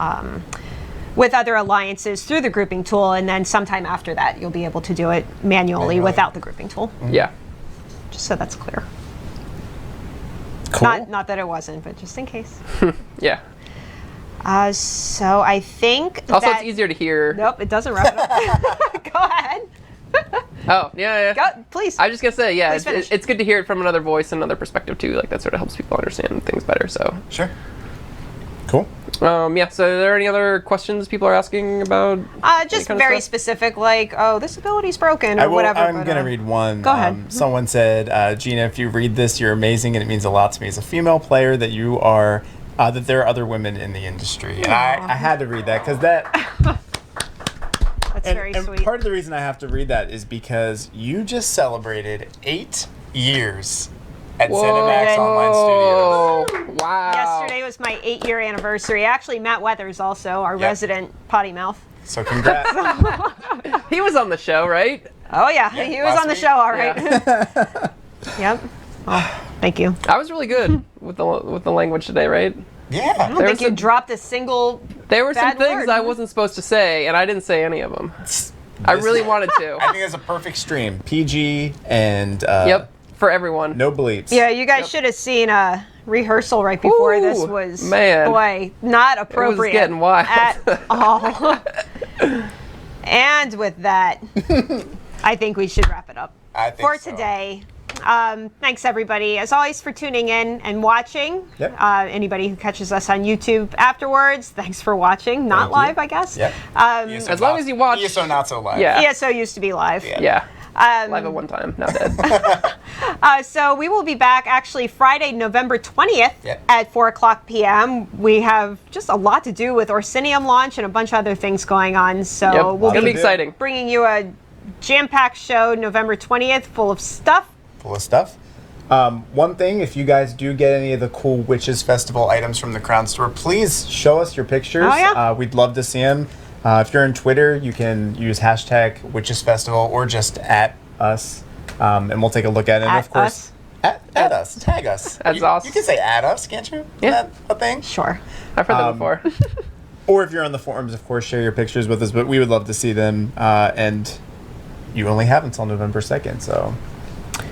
Speaker 1: with other alliances through the grouping tool, and then sometime after that, you'll be able to do it manually without the grouping tool.
Speaker 6: Yeah.
Speaker 1: Just so that's clear.
Speaker 2: Cool.
Speaker 1: Not that it wasn't, but just in case.
Speaker 6: Yeah.
Speaker 1: So I think
Speaker 6: Also,
Speaker 1: that,
Speaker 6: it's easier to hear.
Speaker 1: Nope, it doesn't wrap it up. Go ahead.
Speaker 6: Oh, yeah.
Speaker 1: Go, please.
Speaker 6: I was just gonna say, yeah,
Speaker 1: Please finish.
Speaker 6: it's good to hear it from another voice and another perspective too. Like that sort of helps people understand things better. So
Speaker 2: Sure. Cool.
Speaker 6: yeah. So are there any other questions people are asking about?
Speaker 1: Just
Speaker 6: kind of
Speaker 1: very
Speaker 6: stuff?
Speaker 1: specific, like, oh, this ability's broken or whatever.
Speaker 2: I'm
Speaker 1: but,
Speaker 2: going to read one.
Speaker 1: Go ahead.
Speaker 2: Someone said, Gina, if you read this, you're amazing, and it means a lot to me as a female player that you are, that there are other women in the industry. And I had to read that because that...
Speaker 1: That's very sweet.
Speaker 2: Part of the reason I have to read that is because you just celebrated 8 years at ZeniMax Online Studios.
Speaker 6: Wow.
Speaker 1: Yesterday was my 8-year anniversary. Actually, Matt Weathers also, our resident potty mouth.
Speaker 2: So congrats.
Speaker 6: He was on the show, right?
Speaker 1: Oh yeah, he was
Speaker 2: last
Speaker 1: on the
Speaker 2: week.
Speaker 1: show, all right. Yep. Oh, thank you.
Speaker 6: I was really good with the language today, right?
Speaker 2: Yeah.
Speaker 1: I don't
Speaker 6: There
Speaker 1: think
Speaker 6: was
Speaker 1: you
Speaker 6: some-
Speaker 1: dropped a single
Speaker 6: There were some
Speaker 1: bad
Speaker 6: things
Speaker 1: word.
Speaker 6: I wasn't supposed to say, and I didn't say any of them. I really wanted to.
Speaker 2: I think it's a perfect stream. PG and
Speaker 6: Yep, for everyone.
Speaker 2: no bleeps.
Speaker 1: Yeah, you guys should have seen a rehearsal right before this
Speaker 6: Ooh,
Speaker 1: was,
Speaker 6: man.
Speaker 1: boy, not appropriate
Speaker 6: getting wild.
Speaker 1: at all. And with that, I think we should wrap it up
Speaker 2: I think
Speaker 1: for
Speaker 2: so.
Speaker 1: today. Thanks everybody, as always, for tuning in and watching.
Speaker 2: Yep.
Speaker 1: Anybody who catches us on YouTube afterwards, thanks for watching. Not
Speaker 2: Thank you.
Speaker 1: live, I guess.
Speaker 2: Yep.
Speaker 1: ESO
Speaker 6: As long as you watch-
Speaker 2: ESO not so live.
Speaker 6: Yeah.
Speaker 1: ESO used to be live.
Speaker 6: Yeah. Live at one time, now dead.
Speaker 1: So we will be back actually Friday, November 20th
Speaker 2: Yep.
Speaker 1: at 4 o'clock p.m. We have just a lot to do with Orsinium launch and a bunch of other things going on. So
Speaker 6: Yep.
Speaker 1: we'll
Speaker 6: It's gonna be
Speaker 1: be
Speaker 6: exciting.
Speaker 1: bringing you a jam-packed show November 20th full of stuff.
Speaker 2: Full of stuff. One thing, if you guys do get any of the cool Witches Festival items from the Crown Store, please show us your pictures.
Speaker 1: Oh, yeah.
Speaker 2: We'd love to see them. If you're on Twitter, you can use hashtag Witches Festival or just at us, and we'll take a look at it. And
Speaker 1: At
Speaker 2: of course,
Speaker 1: us?
Speaker 2: at us, tag us.
Speaker 6: That's
Speaker 2: you,
Speaker 6: awesome.
Speaker 2: You can say at us, can't you?
Speaker 6: Yeah.
Speaker 2: Is that a thing?
Speaker 1: Sure.
Speaker 6: I've heard that before.
Speaker 2: Or if you're on the forums, of course, share your pictures with us. But we would love to see them. And you only have until November 2nd, so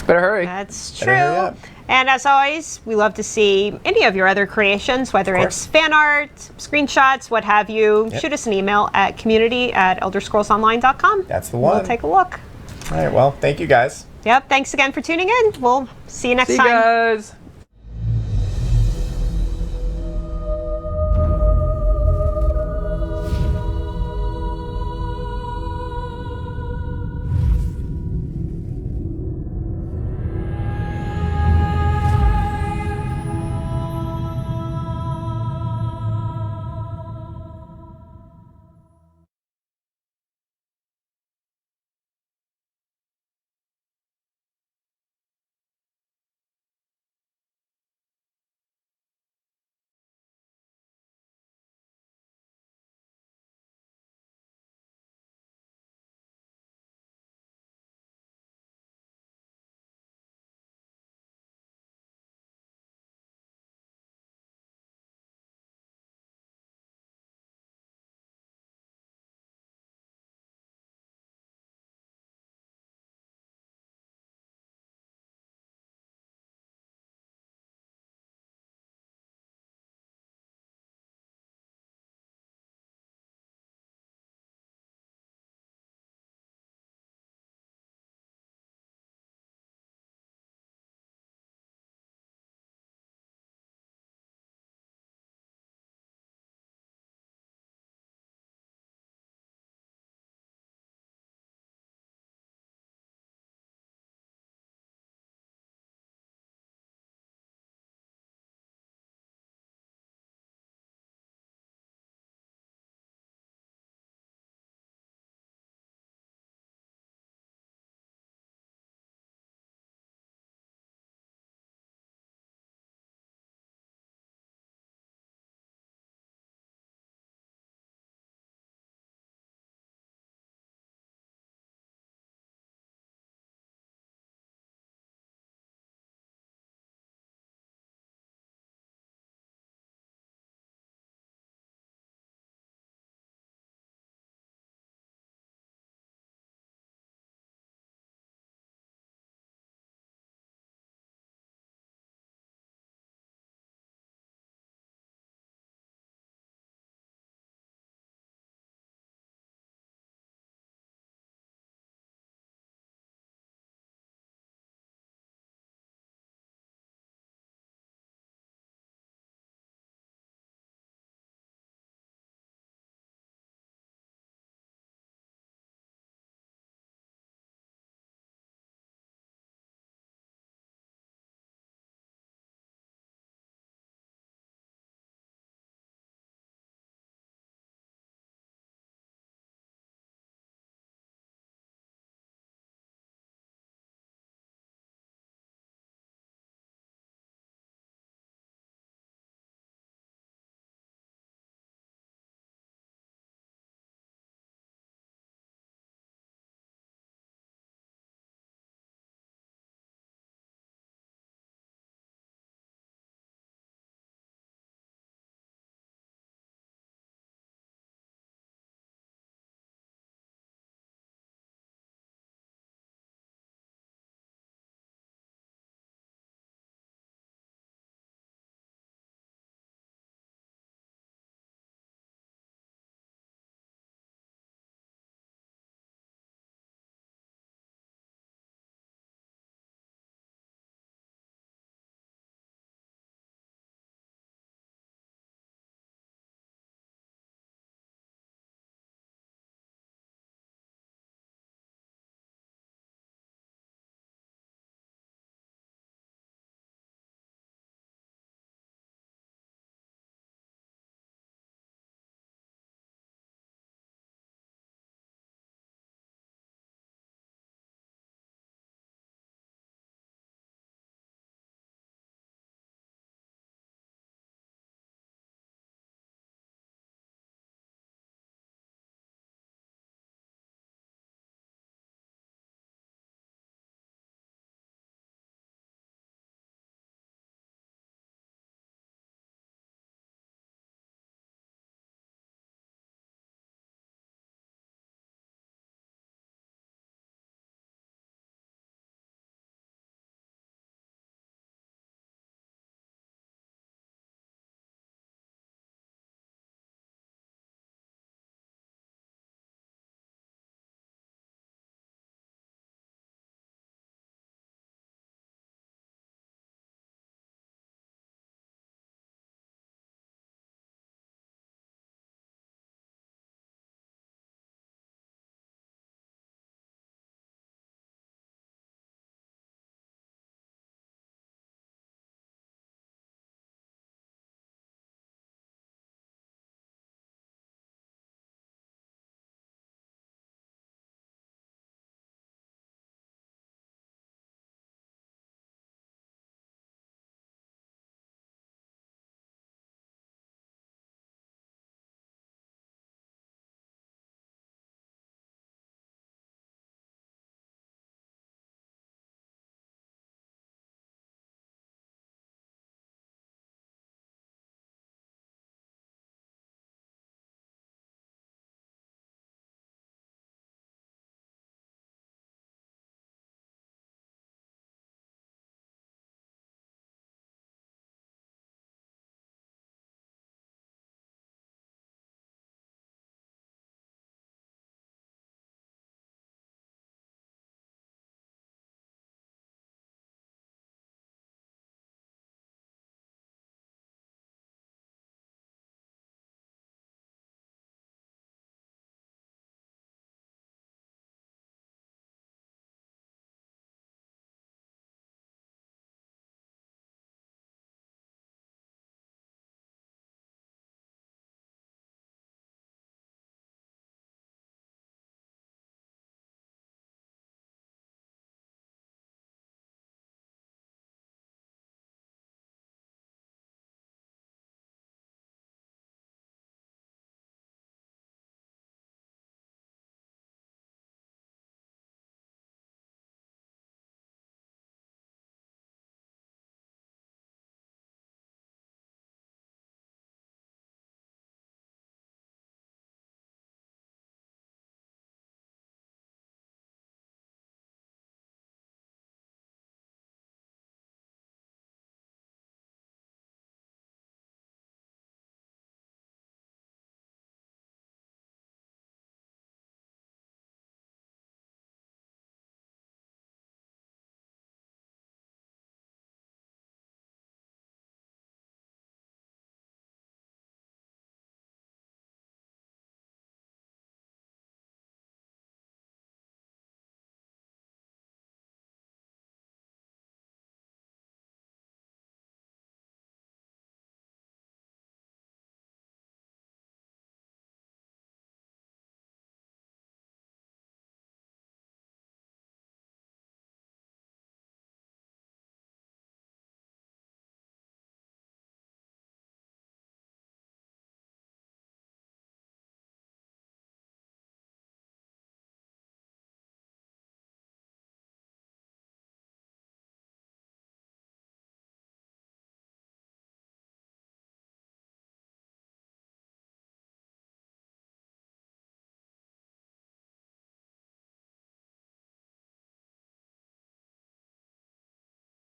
Speaker 6: Better hurry.
Speaker 1: That's
Speaker 2: Better hurry
Speaker 1: true.
Speaker 2: up.
Speaker 1: And as always, we love to see any of your other creations, whether
Speaker 2: Of
Speaker 1: it's fan art, screenshots, what have you.
Speaker 2: Yep.
Speaker 1: Shoot us an email at community@elderscrollsonline.com.
Speaker 2: That's the one.
Speaker 1: We'll take a look.
Speaker 2: all right. Well, thank you guys.
Speaker 1: Yep. Thanks again for tuning in. We'll see you next
Speaker 6: See you
Speaker 1: time.
Speaker 6: guys.